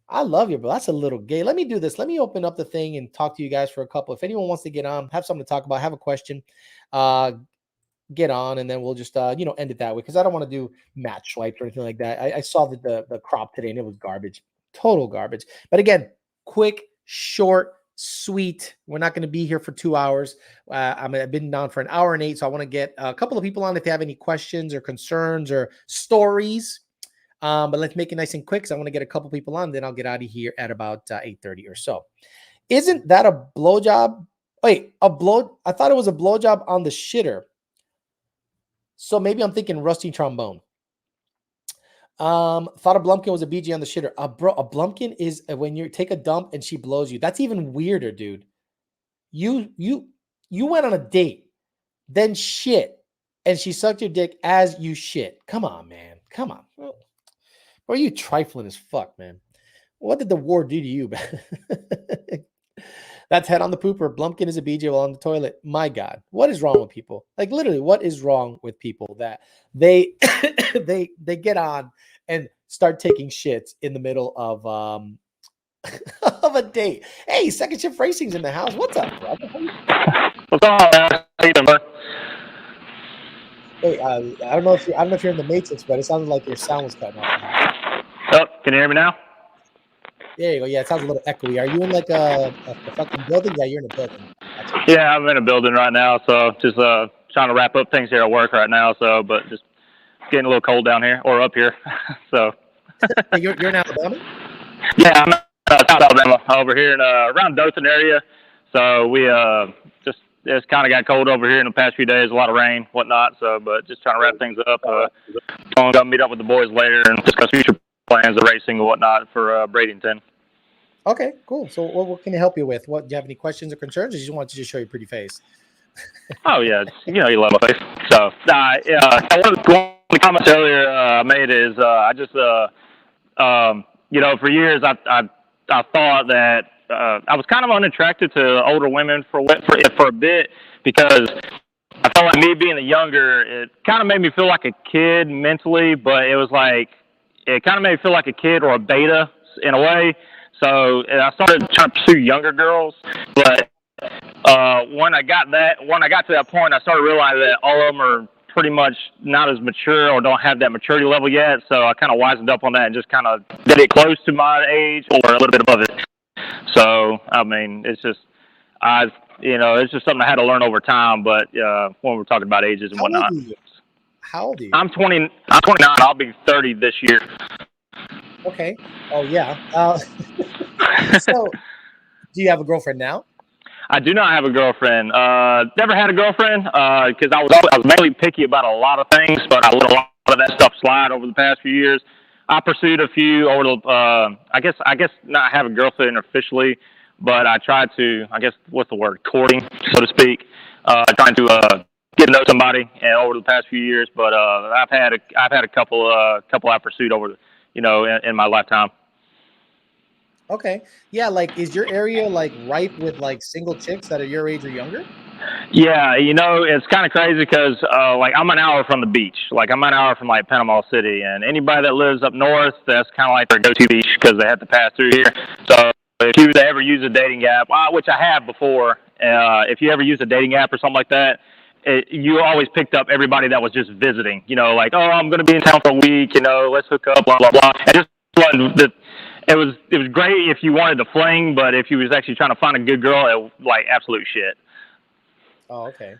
I love you, bro. That's a little gay. Let me do this. Let me open up the thing and talk to you guys for a couple. If anyone wants to get on, have something to talk about, have a question, get on, and then we'll just end it that way because I don't want to do match swipes or anything like that. I saw the crop today and it was garbage, total garbage. But again, quick, short, sweet. We're not going to be here for 2 hours. I've been down for an hour and 8, so I want to get a couple of people on if they have any questions or concerns or stories. But let's make it nice and quick because I want to get a couple people on. Then I'll get out of here at about 8:30 or so. Isn't that a blowjob? Wait, I thought it was a blowjob on the shitter. So maybe I'm thinking rusty trombone. Thought a Blumkin was a BG on the shitter. Bro, a Blumkin is when you take a dump and she blows you. That's even weirder, dude. You went on a date, then shit, and she sucked your dick as you shit. Come on, man. Come on. Bro, you trifling as fuck, man. What did the war do to you, man? That's head on the pooper. Blumkin is a BJ while on the toilet. My God, what is wrong with people? Like literally, what is wrong with people that they they get on and start taking shits in the middle of of a date. Hey, second shift racing's in the house. What's up, brother? What's going on, man? How you doing, bud? Hey, I don't know if you're in the matrix, but it sounded like your sound was cutting off now. Oh, can you hear me now? There you go. Yeah, it sounds a little echoey. Are you in like a fucking building? Yeah, you're in a building. Gotcha. Yeah, I'm in a building right now, so just trying to wrap up things here at work right now. So, but just getting a little cold down here or up here. So, Hey, you're in Alabama? yeah, I'm South Alabama over here in around Dothan area. So we just it's kind of got cold over here in the past few days. A lot of rain, whatnot. So, but just trying to wrap things up. I'm gonna meet up with the boys later and discuss future plans of racing and whatnot for Bradenton. Okay, cool. So what can I help you with? What do you have any questions or concerns, or you just want to just show your pretty face? Oh yeah, you know you love my face. So one of the comments earlier I made is I just you know for years I thought that I was kind of unattracted to older women for a bit because I felt like me being the younger it kind of made me feel like a kid mentally, but it was like it kind of made me feel like a kid or a beta in a way. So I started trying to pursue younger girls, but when I got to that point, I started realizing that all of them are pretty much not as mature or don't have that maturity level yet. So I kind of wisened up on that and just kind of did it close to my age or a little bit above it. So I mean, it's just it's just something I had to learn over time. But when we're talking about ages and How old whatnot, are you? How old are you? I'm 20. I'm 29. I'll be 30 this year. Okay. Oh yeah. So, do you have a girlfriend now? I do not have a girlfriend. Never had a girlfriend because I was mainly picky about a lot of things, but I let a lot of that stuff slide over the past few years. I pursued a few over the. I guess not have a girlfriend officially, but I tried to. I guess what's the word? Courting, so to speak. Trying to get to know somebody and over the past few years, but I've had a couple I pursued over in my lifetime. Okay. Yeah, like is your area like ripe with like single chicks that are your age or younger? Yeah, it's kind of crazy because like I'm an hour from the beach. Like I'm an hour from like Panama City, and anybody that lives up north, that's kind of like their go-to beach because they have to pass through here. So if you ever use a dating app, which I have before, if you ever use a dating app or something like that, you always picked up everybody that was just visiting. Like oh, I'm going to be in town for a week. Let's hook up, blah blah blah. And just it was great if you wanted to fling, but if you was actually trying to find a good girl, it was like absolute shit. Oh, okay.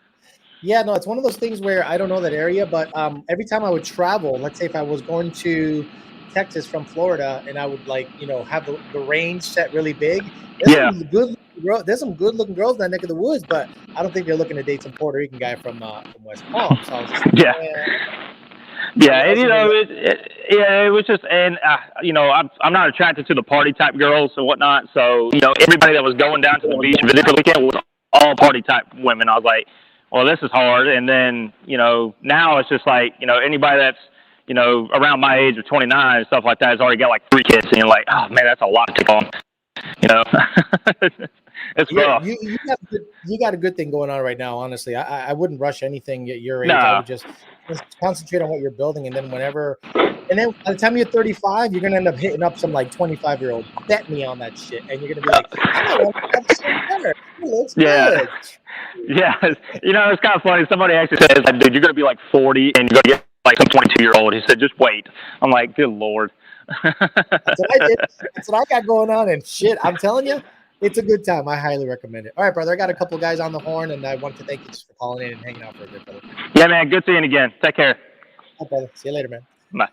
Yeah, no, it's one of those things where I don't know that area, but every time I would travel, let's say if I was going to Texas from Florida and I would have the range set really big, Yeah. there's some good looking girls in that neck of the woods, but I don't think they're looking to date some Puerto Rican guy from West Palm. So I was just like, Yeah. Yeah, I and wasn't really. it was just, and I'm not attracted to the party type girls and whatnot. So everybody that was going down to the beach visit for the weekend was all party type women. I was like, well, this is hard. And then now it's just like anybody that's around my age of 29 and stuff like that has already got like 3 kids, and you're like, oh man, that's a lot to take on. It's rough. You got a good thing going on right now. Honestly, I wouldn't rush anything at your age. I No. would just concentrate on what you're building, and then by the time you're 35, you're gonna end up hitting up some like 25-year-old. Bet me on that shit, and you're gonna be like, I might want to have the same dinner. It looks Yeah. good. Yeah. It's kind of funny. Somebody actually says, like, dude, you're going to be like 40 and you're going to get like some 22-year-old. He said, just wait. I'm like, good Lord. That's what I did. That's what I got going on, and shit, I'm telling you, it's a good time. I highly recommend it. All right, brother, I got a couple of guys on the horn, and I want to thank you just for calling in and hanging out for a bit, brother. Yeah, man. Good seeing you again. Take care. Bye, brother. See you later, man. Bye.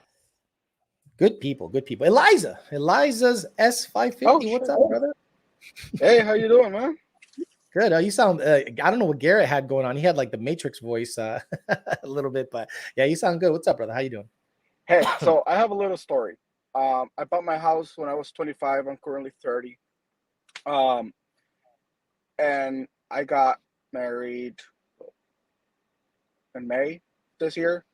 Good people. Eliza's S550. Oh, What's shit. up, brother? Hey, how you doing, man? Good. You sound. I don't know what Garrett had going on. He had like the Matrix voice a little bit, but yeah, you sound good. What's up, brother? How you doing? Hey, so I have a little story. I bought my house when I was 25. I'm currently 30. Um, and I got married in May this year.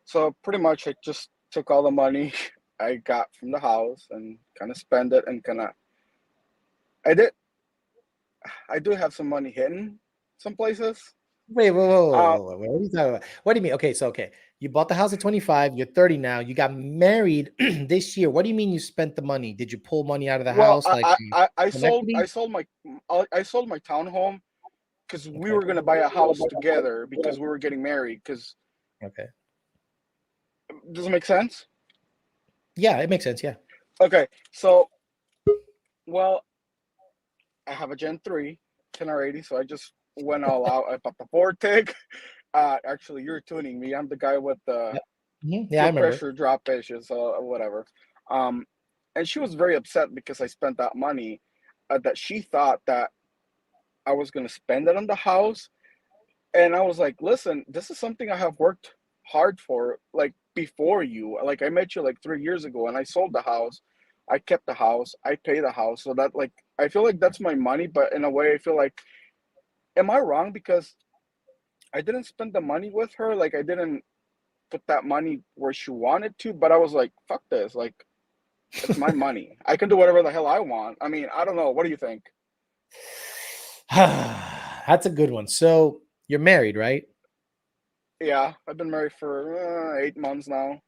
So pretty much I just took all the money I got from the house and kind of spend it and I do have some money hidden some places. Wait, whoa, whoa, whoa, Uh, whoa, whoa. What are you talking about? What do you mean? Okay, so okay, you bought the house at 25, you're 30 now, you got married this year. What do you mean you spent the money? Did you pull money out of the well, house like home I equity? sold my townhome because we Okay. were gonna buy a house together because we were getting married. Because Okay. does it make sense? Yeah, it makes sense. Yeah. Okay, so well, I have a Gen 3 1080, so I just went all out. I bought the Vortic. Actually, you're tuning me. I'm the guy with the Yep. Yeah, I fuel remember. pressure drop issues, so whatever. Um, and she was very upset because I spent that money. That she thought that I was gonna spend it on the house, and I was like, "Listen, this is something I have worked hard for, like before you. Like I met you like 3 years ago, and I sold the house. I kept the house. I pay the house, so that like I feel like that's my money. But in a way, I feel like, am I wrong because I didn't spend the money with her? Like I didn't put that money where she wanted to, but I was like, fuck this. Like, it's my money. I can do whatever the hell I want. I mean, I don't know. What do you think? That's a good one. So you're married, right? Yeah, I've been married for 8 months now.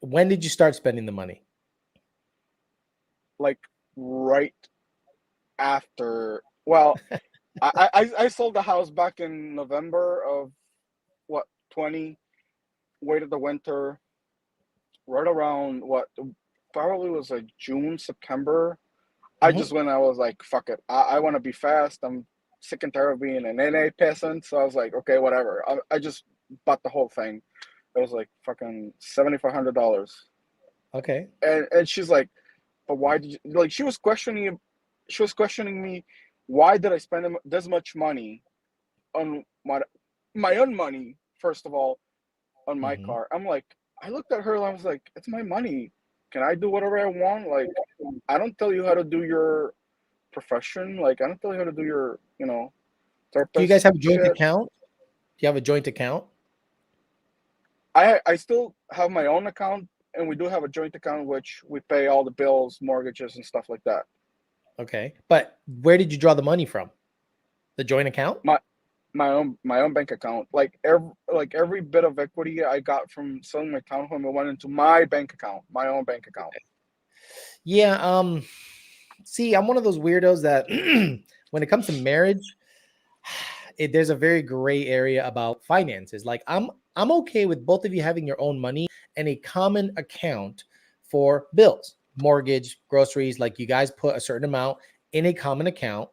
When did you start spending the money? Like, right after. Well, I sold the house back in November of what, 20, waited the winter, right around what, probably was like June, September. I Mhm. just went, I was like, fuck it. I want to be fast. I'm sick and tired of being an NA peasant. So I was like, okay, whatever. I just bought the whole thing. It was like fucking $7,500. Okay. And she's like, but why did you, like, she was questioning me, why did I spend this much money on my own money, first of all, on my Mhm. car. I'm like, I looked at her and I was like, it's my money. Can I do whatever I want? Like, I don't tell you how to do your profession. Like, I don't tell you how to do your, Do you guys therapist have a joint shit. account? Do you have a joint account? I still have my own account, and we do have a joint account which we pay all the bills, mortgages, and stuff like that. Okay. But where did you draw the money from? The joint account? My my own bank account. Like every bit of equity I got from selling my townhome, it went into my bank account, my own bank account. Yeah, see, I'm one of those weirdos that when it comes to marriage, there's a very gray area about finances. Like I'm okay with both of you having your own money and a common account for bills, mortgage, groceries. Like you guys put a certain amount in a common account.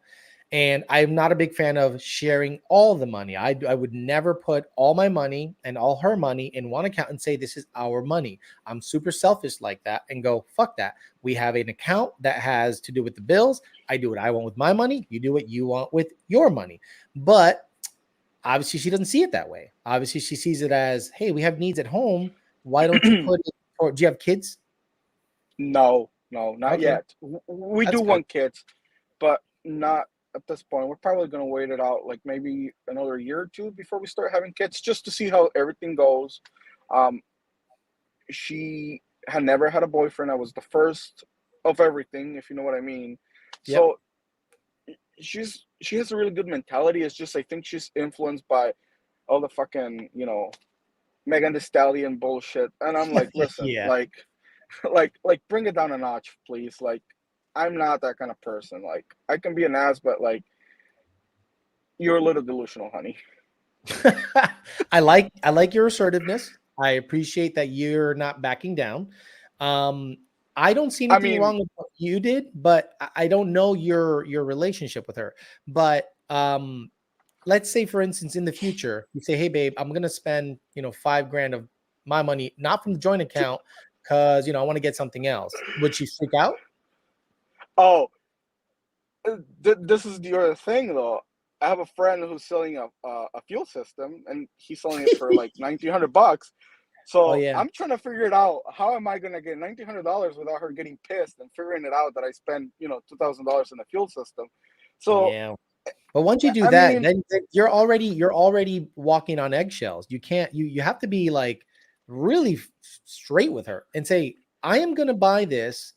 And I'm not a big fan of sharing all the money. I would never put all my money and all her money in one account and say, this is our money. I'm super selfish like that and go, fuck that. We have an account that has to do with the bills. I do what I want with my money. You do what you want with your money. But obviously, she doesn't see it that way. Obviously, she sees it as, hey, we have needs at home. Why don't you put it? Or do you have kids? No, no, not Okay, yet. We do that's good. want kids, but not at this point. We're probably going to wait it out like maybe another year or two before we start having kids, just to see how everything goes. Um, she had never had a boyfriend. I was the first of everything, if you know what I mean. Yep. So she has a really good mentality. It's just I think she's influenced by all the fucking Megan Thee Stallion bullshit, and I'm like, listen, Yeah. like bring it down a notch, please. Like, I'm not that kind of person. Like, I can be an ass, but like, you're a little delusional, honey. I like your assertiveness. I appreciate that you're not backing down. Um, I don't see I anything mean, wrong with what you did, but I don't know your relationship with her. But let's say, for instance, in the future, you say, "Hey, babe, I'm gonna spend 5 grand of my money, not from the joint account, because I want to get something else." Would she freak out? oh, this is the other thing though. I have a friend who's selling a fuel system, and he's selling it for like $1,900. Oh So yeah, I'm trying to figure it out. How am I gonna get $1,900 without her getting pissed and figuring it out that I spent $2,000 in the fuel system? So yeah. But once you do I that, mean, then you're already walking on eggshells. You can't you have to be like really straight with her and say, I am gonna buy this.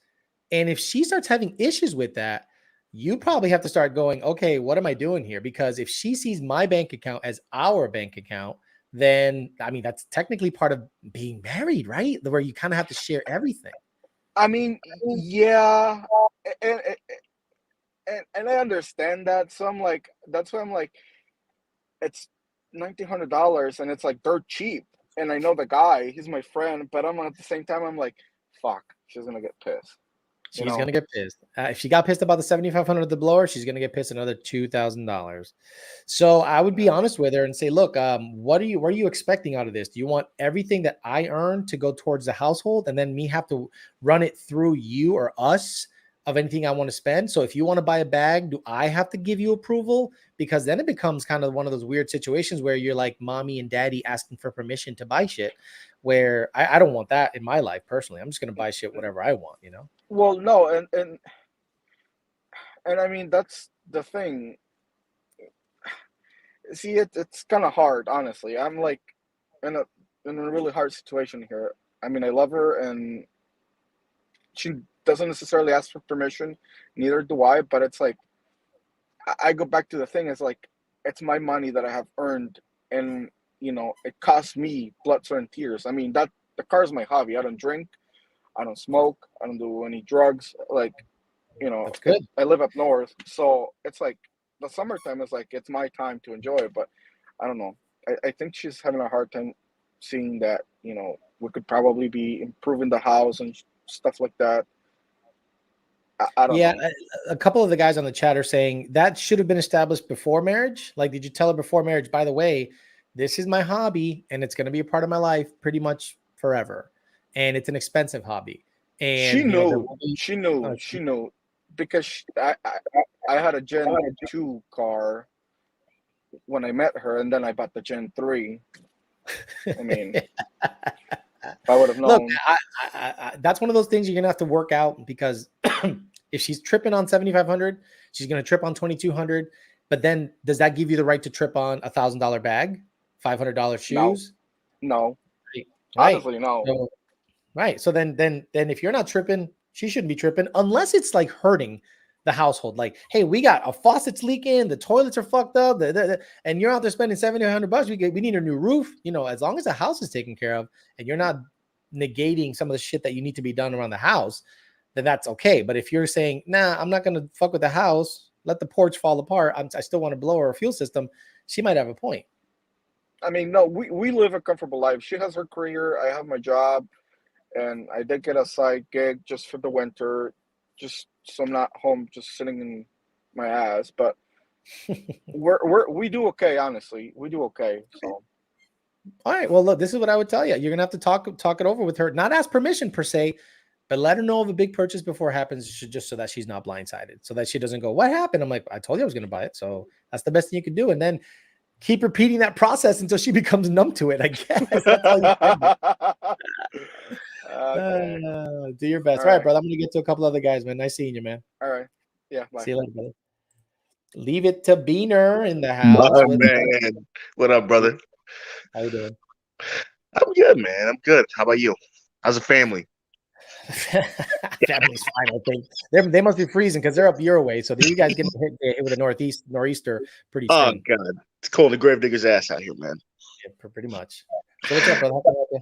And if she starts having issues with that, you probably have to start going, okay, what am I doing here? Because if she sees my bank account as our bank account, then I mean that's technically part of being married, right? Where you kind of have to share everything. I mean, yeah, and and I understand that. So I'm like, that's why I'm like, it's $1,900, and it's like dirt cheap. And I know the guy; he's my friend. But I'm at the same time, I'm like, fuck, she's gonna get pissed. You She's know? gonna get pissed. If she got pissed about the 7,500 of the blower, she's gonna get pissed another $2,000. So I would be honest with her and say, look, what are you expecting out of this? Do you want everything that I earn to go towards the household, and then me have to run it through you or us of anything I want to spend? So if you want to buy a bag, do I have to give you approval? Because then it becomes kind of one of those weird situations where you're like mommy and daddy asking for permission to buy shit. Where I don't want that in my life personally. I'm just gonna buy shit whatever I want, you know. Well, no, and I mean that's the thing. See, it's kind of hard, honestly. I'm like in a in a really hard situation here. I mean, I love her, and she doesn't necessarily ask for permission. Neither do I. But it's like I go back to the thing. It's like it's my money that I have earned, and it costs me blood, sweat, and tears. I mean that the car is my hobby. I don't drink. I don't smoke. I don't do any drugs. Like That's good. I live up north, so it's like the summertime is like it's my time to enjoy it. But I don't know. I think she's having a hard time seeing that we could probably be improving the house and stuff like that. I don't Yeah, know. a couple of the guys on the chat are saying that should have been established before marriage. Like, did you tell her before marriage, by the way, this is my hobby and it's going to be a part of my life pretty much forever. And it's an expensive hobby. She And, there knew. will be, She knew. She knew because I had a Gen 2 car when I met her, and then I bought the Gen 3. I mean, if I would have look, known. that's one of those things you're going to have to work out because if she's tripping on 7,500, she's going to trip on 2,200. But then does that give you the right to trip on $1,000 bag, $500 No, shoes? no. Right. Honestly, no. So, right. So then if you're not tripping, she shouldn't be tripping unless it's like hurting the household. Like, hey, we got a faucet's leaking, the toilets are fucked up, and you're out there spending $700. We need a new roof. As long as the house is taken care of and you're not negating some of the shit that you need to be done around the house, then that's okay. But if you're saying, nah, I'm not gonna fuck with the house, let the porch fall apart, I still want to blow her a fuel system, she might have a point. I mean, no, we live a comfortable life. She has her career, I have my job, and I did get a side gig just for the winter, just so I'm not home just sitting in my ass. But we do okay, honestly. We do okay. So All right. Well, look, this is what I would tell you. You're gonna have to talk it over with her, not ask permission per se, but let her know of a big purchase before it happens, just so that she's not blindsided, so that she doesn't go, "What happened?" I'm like, "I told you I was gonna buy it." So that's the best thing you could do, and then keep repeating that process until she becomes numb to it. I guess that's all you can do. okay. Do your best. All All right, right. brother. I'm gonna get to a couple other guys, man. Nice seeing you, man. All right. Yeah, bye. See you later, brother. Leave it to Beaner in the house. My man. What up, brother? How you doing? I'm good, man. I'm good. How about you? How's the family? Family's fine, I think. They must be freezing because they're up your way. So you guys getting hit with a nor'easter pretty Oh, soon. God. It's cold the gravedigger's ass out here, man. Yeah, pretty much. So what's up, brother? How can I help you?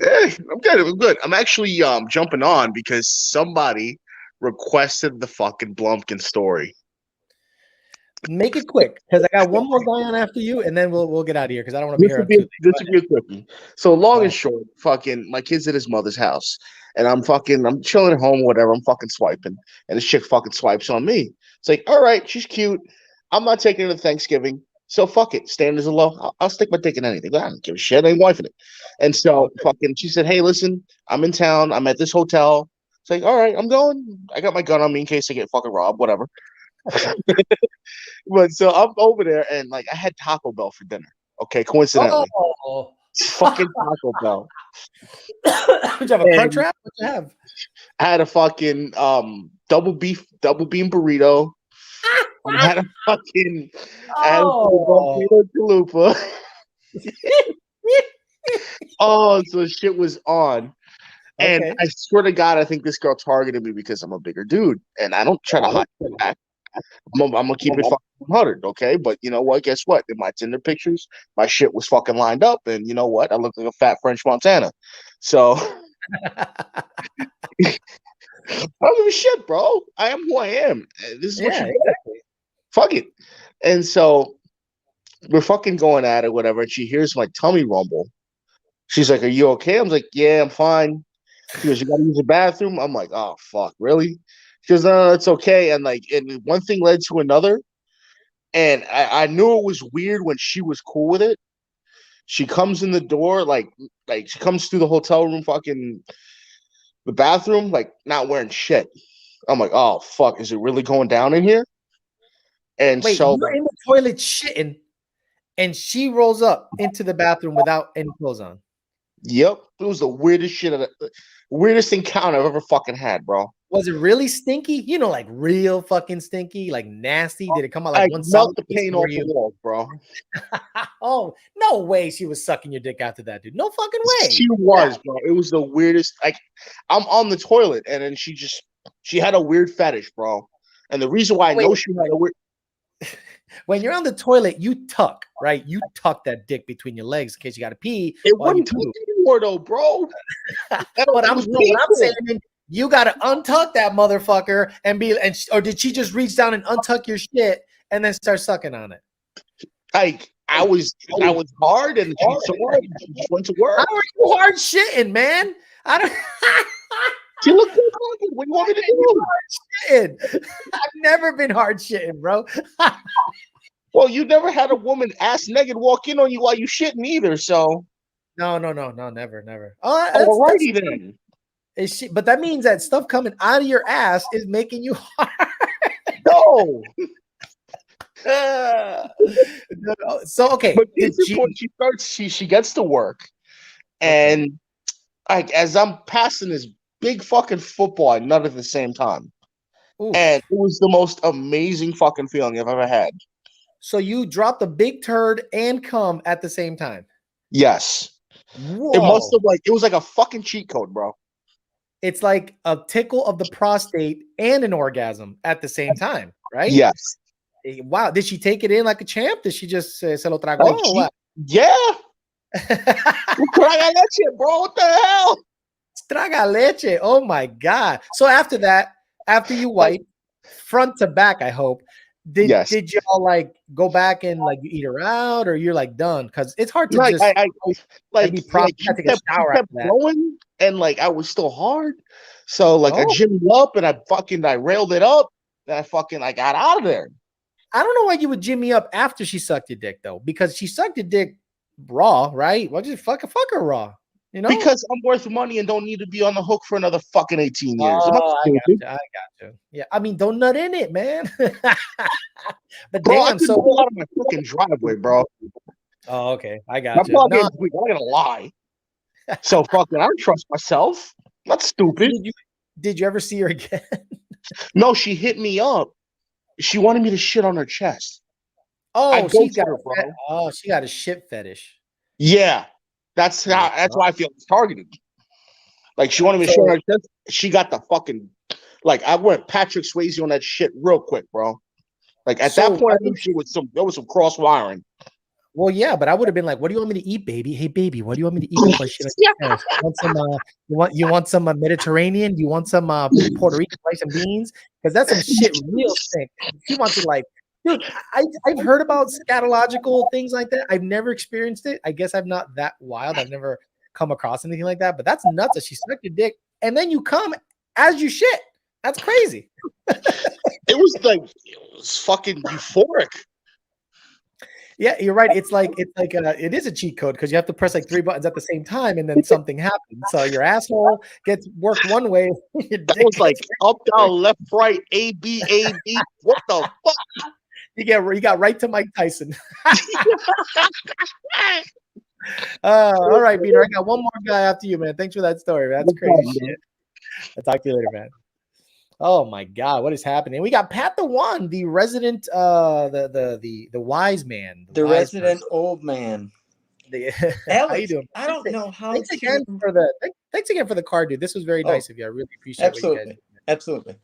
Hey, I'm good. I'm good. I'm actually jumping on because somebody requested the fucking Blumkin story. Make it quick because I got one more guy on after you, and then we'll get out of here because I don't want to be here on Tuesday. This would be a quickie. So long and short, fucking my kid's at his mother's house, and I'm chilling at home, whatever. I'm fucking swiping, and this chick fucking swipes on me. It's like, all right, she's cute. I'm not taking her to Thanksgiving, so fuck it. Standards are low. I'll stick my dick in anything. I don't give a shit. I ain't wifing it. And so fucking, she said, hey, listen, I'm in town. I'm at this hotel. It's like, all right, I'm going. I got my gun on me in case I get fucking robbed, whatever. But so I'm over there, and like I had Taco Bell for dinner. Okay, coincidentally, fucking Taco Bell. Did you have a crunch wrap? What you have? I had a fucking double bean burrito. I had a fucking chalupa. Oh, so shit was on. And I swear to God, I think this girl targeted me because I'm a bigger dude, and I don't try to hide the fact. I'm gonna keep it fucking 100, okay? But you know what? Guess what? In my Tinder pictures, my shit was fucking lined up, and you know what? I look like a fat French Montana. So I don't give a shit, bro. I am who I am. This is what Yeah, you get. exactly. Fuck it. And so we're fucking going at it, whatever. And she hears my tummy rumble. She's like, "Are you okay?" I'm like, "Yeah, I'm fine." She goes, "You gotta use the bathroom?" I'm like, "Oh fuck, really?" She goes, "No, it's okay." And like, and one thing led to another. And I knew it was weird when she was cool with it. She comes in the door, like she comes through the hotel room, fucking the bathroom, like not wearing shit. I'm like, "Oh fuck, is it really going down in here?" And Wait, so, you're in the toilet shitting, and she rolls up into the bathroom without any clothes on. yep, it was the weirdest shit, weirdest encounter I've ever fucking had, bro. Was it really stinky? You know, like real fucking stinky, like nasty. Did it come out like I one melt solid the piece? paint Were off the you? walls, bro. Oh, no way! She was sucking your dick after that, dude. No fucking way. She was, bro. It was the weirdest. Like, I'm on the toilet, and then she had a weird fetish, bro. And the reason why I Wait, know she had a weird, when you're on the toilet, you tuck, right? You tuck that dick between your legs in case you got to pee it while you wouldn't poop. take anymore though, bro. But It I'm was no, what I'm saying, painful. you got to untuck that motherfucker and be, or did she just reach down and untuck your shit and then start sucking on it? Like I was hard, and she saw it, and she just went to How work. are you hard shitting, man? I don't. She looked good. What do you want me to do? Shitting. I've never been hard shitting, bro. Well, you never had a woman ass naked walk in on you while you shitting either. So, No, never. Oh, that's alrighty then. is she, but that means that stuff coming out of your ass is making you hard. No, So okay, but did case in she? point, she gets to work, Okay. and like as I'm passing this big fucking football I nut at the same time. And Oof. it was the most amazing fucking feeling I've ever had. So you dropped a big turd and cum at the same time. Yes. It must Whoa. have it was like a fucking cheat code, bro. It's like a tickle of the prostate and an orgasm at the same time, right? Yes. Wow. Did she take it in like a champ? Did she just se lo tragó Like or what? yeah. Traga leche, bro. What the hell? Traga leche. Oh my God. So after that, after you wipe front to back, I hope, Yes. did y'all like go back and like you eat her out or you're like done? Because it's hard to Like just be proper. she Take a kept shower after that. going, and like I was still hard. So like I Oh, gymmed up, and I railed it up, and I got out of there. I don't know why you would jimmy up after she sucked your dick though, because she sucked your dick raw, right? Why just fuck her raw? You know? Because I'm worth money and don't need to be on the hook for another fucking 18 years. Am I Oh, stupid? I got you. Yeah, I mean, don't nut in it, man. But Bro, I damn, could so go out of my fucking driveway, bro. oh, okay, I I'm got you. not No, gonna lie. So fucking I don't trust myself. I'm not stupid. did you ever see her again? No, she hit me up. She wanted me to shit on her chest. I Oh, go for it, bro. she got a shit fetish. Yeah. Yeah. That's why I feel it's targeted. Like she wanted me to shit on So her chest. She got the fucking like I went Patrick Swayze on that shit real quick, bro. Like at that so point, I knew there was some cross wiring. well, yeah, but I would have been like, "What do you want me to eat, baby? Hey, baby, what do you want me to eat before I shit on your chest? You want some? You want some Mediterranean? You want some Puerto Rican rice and beans? Because that's some shit real thick." She wants it like, dude. I've heard about scatological things like that. I've never experienced it. I guess I'm not that wild. I've never come across anything like that. But that's nuts that she sucked your dick and then you come as you shit. That's crazy. It was fucking euphoric. Yeah, you're right. It's like it is a cheat code because you have to press like 3 buttons at the same time, and then something happens. So your asshole gets worked one way. Your That dick was like gets up, down, left, right, A, B, A, B. What the fuck? you got right to Mike Tyson. All right, Peter. I got one more guy after you, man. Thanks for that story, man. That's crazy shit. I'll talk to you later, man. Oh my God, what is happening? We got Pat the One, the resident, the wise man, The wise resident person. old man. How you Alex, doing? I don't know how Thanks to. again thanks again for the card, dude. This was very Oh, nice of you. I really appreciate what you guys absolutely, did. absolutely.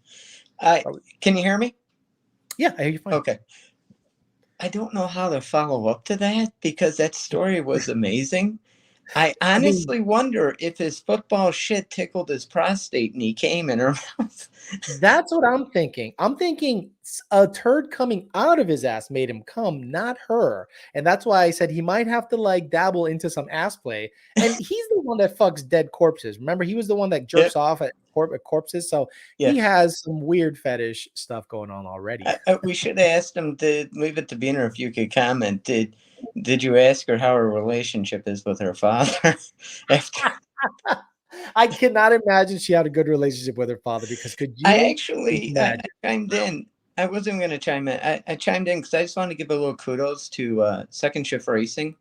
Are we- Can you hear me? Yeah, I hear you fine. Okay. I don't know how to follow up to that because that story was amazing. I I mean, honestly wonder if his football shit tickled his prostate and he came in her mouth. that's what I'm thinking. I'm thinking a turd coming out of his ass made him come, not her. And that's why I said he might have to like dabble into some ass play. And he's the one that fucks dead corpses. Remember, he was the one that jerks Yep. off at corpses. So Yeah. he has some weird fetish stuff going on already. We should have asked him to leave it to Beener if you could comment. Did you ask her how her relationship is with her father? After I cannot imagine she had a good relationship with her father because could I you actually imagine? I chimed in. I wasn't going to chime in. I chimed in because I just wanted to give a little kudos to Second Shift Racing.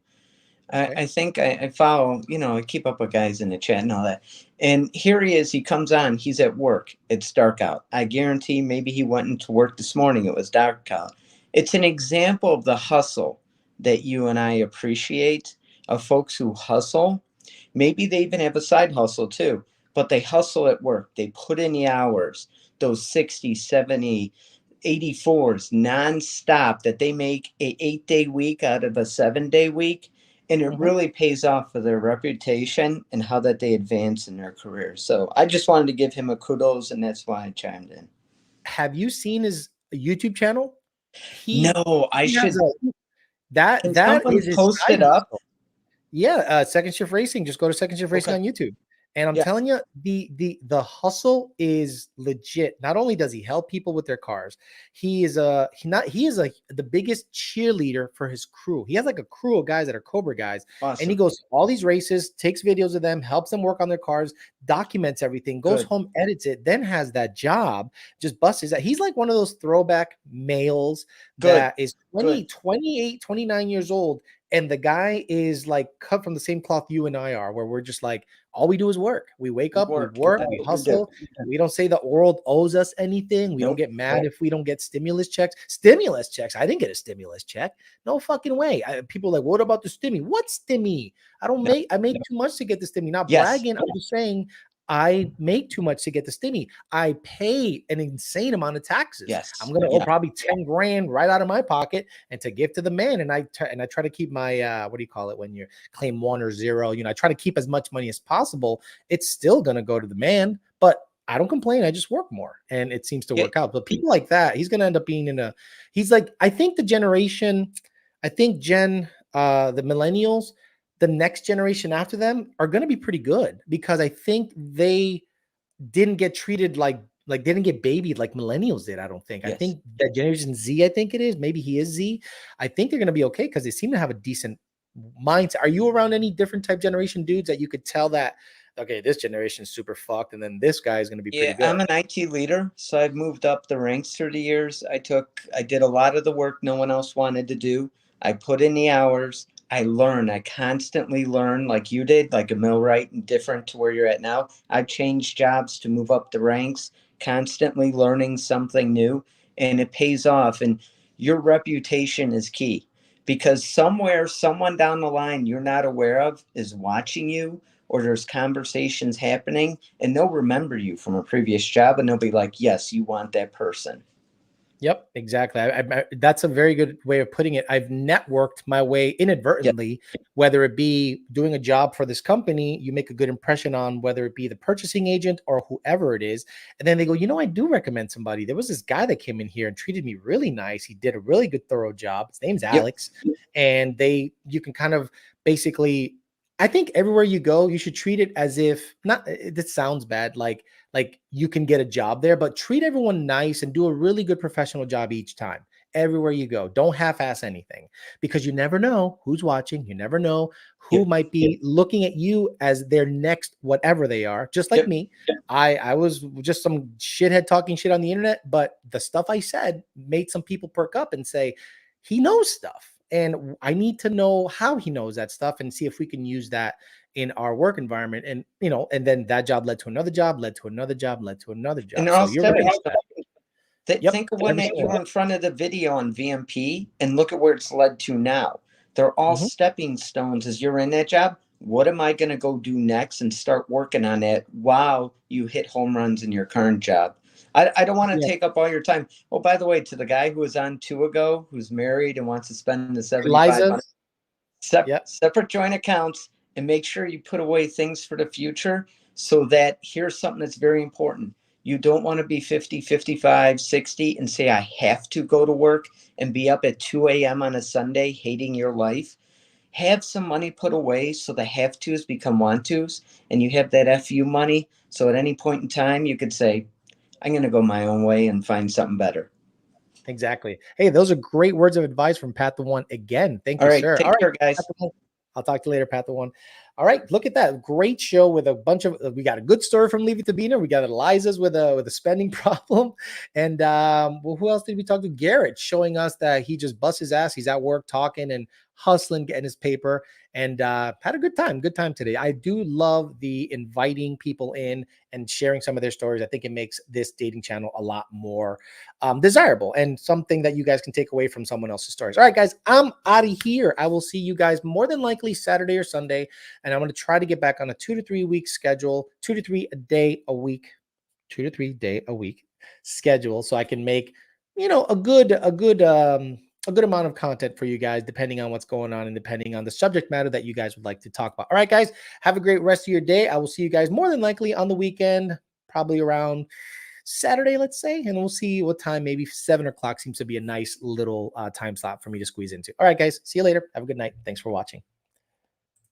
Okay. I think I follow, I keep up with guys in the chat and all that. And here he is. He comes on. He's at work. It's dark out. I guarantee maybe he went into work this morning. It was dark out. It's an example of the hustle that you and I appreciate of folks who hustle. Maybe they even have a side hustle too, but they hustle at work. They put in the hours, those 60, 70, 84s nonstop that they make a 8-day week out of a 7-day week, and it Mhm. really pays off for their reputation and how that they advance in their career. So I just wanted to give him a kudos, and that's why I chimed in. Have you seen his YouTube channel? He No, I he has should. a that Can that someone is his post side it up? hustle. Yeah, Second Shift Racing. Just go to Second Shift Racing Okay. on YouTube. And I'm Yeah. telling you, the hustle is legit. Not only does he help people with their cars, he is the biggest cheerleader for his crew. He has like a crew of guys that are Cobra guys, and he Awesome. goes to all these races, takes videos of them, helps them work on their cars, documents everything, goes Good. home, edits it, then has that job, just busts his ass. He's like one of those throwback males Good. that is Good. 28, 29 years old, and the guy is like cut from the same cloth you and I are, where we're just like, all we do is work. We wake up, we Work. work, That's we what we do. hustle. We don't say the world owes us anything. We don't Nope. get mad if we don't get stimulus checks. Stimulus checks. I didn't get a stimulus check. No fucking way. People are like, what about the stimmy? What stimmy? No. I make too much to get the stimmy. Not Yes. bragging. I'm just saying I make too much to get the stimmy. I pay an insane amount of taxes. Yes. I'm gonna owe Yeah. probably 10 grand right out of my pocket and to give to the man. And I try to keep my what do you call it when you claim 1 or 0? I try to keep as much money as possible. It's still gonna go to the man, but I don't complain. I just work more and it seems to Yeah. work out. But people like that, he's gonna end up being he's like, I think the millennials, the next generation after them are gonna be pretty good because I think they didn't get treated like didn't get babied like millennials did. I don't think. I Yes. think that Generation Z, I think it is. Maybe he is Z. I think they're gonna be okay because they seem to have a decent mindset. Are you around any different type generation dudes that you could tell that okay, this generation is super fucked, and then this guy is gonna be pretty Yeah, good? I'm an IT leader, so I've moved up the ranks through the years. I did a lot of the work no one else wanted to do. I put in the hours. I learn. I constantly learn, like you did, like a millwright, and different to where you're at now. I've changed jobs to move up the ranks, constantly learning something new, and it pays off. And your reputation is key because somewhere, someone down the line you're not aware of is watching you, or there's conversations happening, and they'll remember you from a previous job and they'll be like, yes, you want that person. Yep, exactly. That's a very good way of putting it. I've networked my way Yeah. inadvertently, whether it be doing a job for this company, you make a good impression on whether it be the purchasing agent or whoever it is. And then they go, I do recommend somebody. There was this guy that came in here and treated me really nice. He did a really good, thorough job. His name's Yep. Alex. And you can kind of basically, I think everywhere you go, you should treat it as if not, this sounds bad, like you can get a job there, but treat everyone nice and do a really good professional job each time. Everywhere you go, don't half-ass anything because you never know who's watching. You never know who Yep. might be looking at you as their next whatever they are. Just like Yep. me, I was just some shithead talking shit on the internet, but the stuff I said made some people perk up and say, he knows stuff. And I need to know how he knows that stuff and see if we can use that in our work environment. And, and then that job led to another job, led to another job, led to another And job. they're So all you're right. stepping stones. Yep. Think of when you 100%. were in front of the video on VMP and look at where it's led to now. They're all Mhm. stepping stones as you're in that job. What am I going to go do next and start working on that while you hit home runs in your current job? I don't want to Yeah. take up all your time. Oh, by the way, to the guy who was on 2 ago, who's married and wants to spend the 7,500, Eliza's. Yep. separate joint accounts, and make sure you put away things for the future, so that here's something that's very important. You don't want to be 50, 55, 60 and say, I have to go to work and be up at 2 a.m. on a Sunday hating your life. Have some money put away so the have tos become want tos, and you have that FU money. So at any point in time, you could say, I'm going to go my own way and find something better. Exactly. Hey, those are great words of advice from Pat the One again. Thank All you, right. sir. Take All right, care, guys. Pat the One. I'll talk to you later, Pat the One. All right, look at that great show with a bunch of. We got a good story from Leave It to Beaner. We got Eliza's with a spending problem, and well, who else did we talk to? Garrett showing us that he just busts his ass. He's at work talking and hustling, getting his paper, and had a good time. Good time today. I do love the inviting people in and sharing some of their stories. I think it makes this dating channel a lot more desirable and something that you guys can take away from someone else's stories. All right, guys, I'm out of here. I will see you guys more than likely Saturday or Sunday, and I'm going to try to get back on a 2 to 3 week schedule, 2 to 3 a day a week, 2 to 3 day a week schedule, so I can make a good amount of content for you guys, depending on what's going on and depending on the subject matter that you guys would like to talk about. All right, guys, have a great rest of your day. I will see you guys more than likely on the weekend, probably around Saturday, let's say, and we'll see what time. Maybe 7 o'clock seems to be a nice little time slot for me to squeeze into. All right, guys, see you later. Have a good night. Thanks for watching.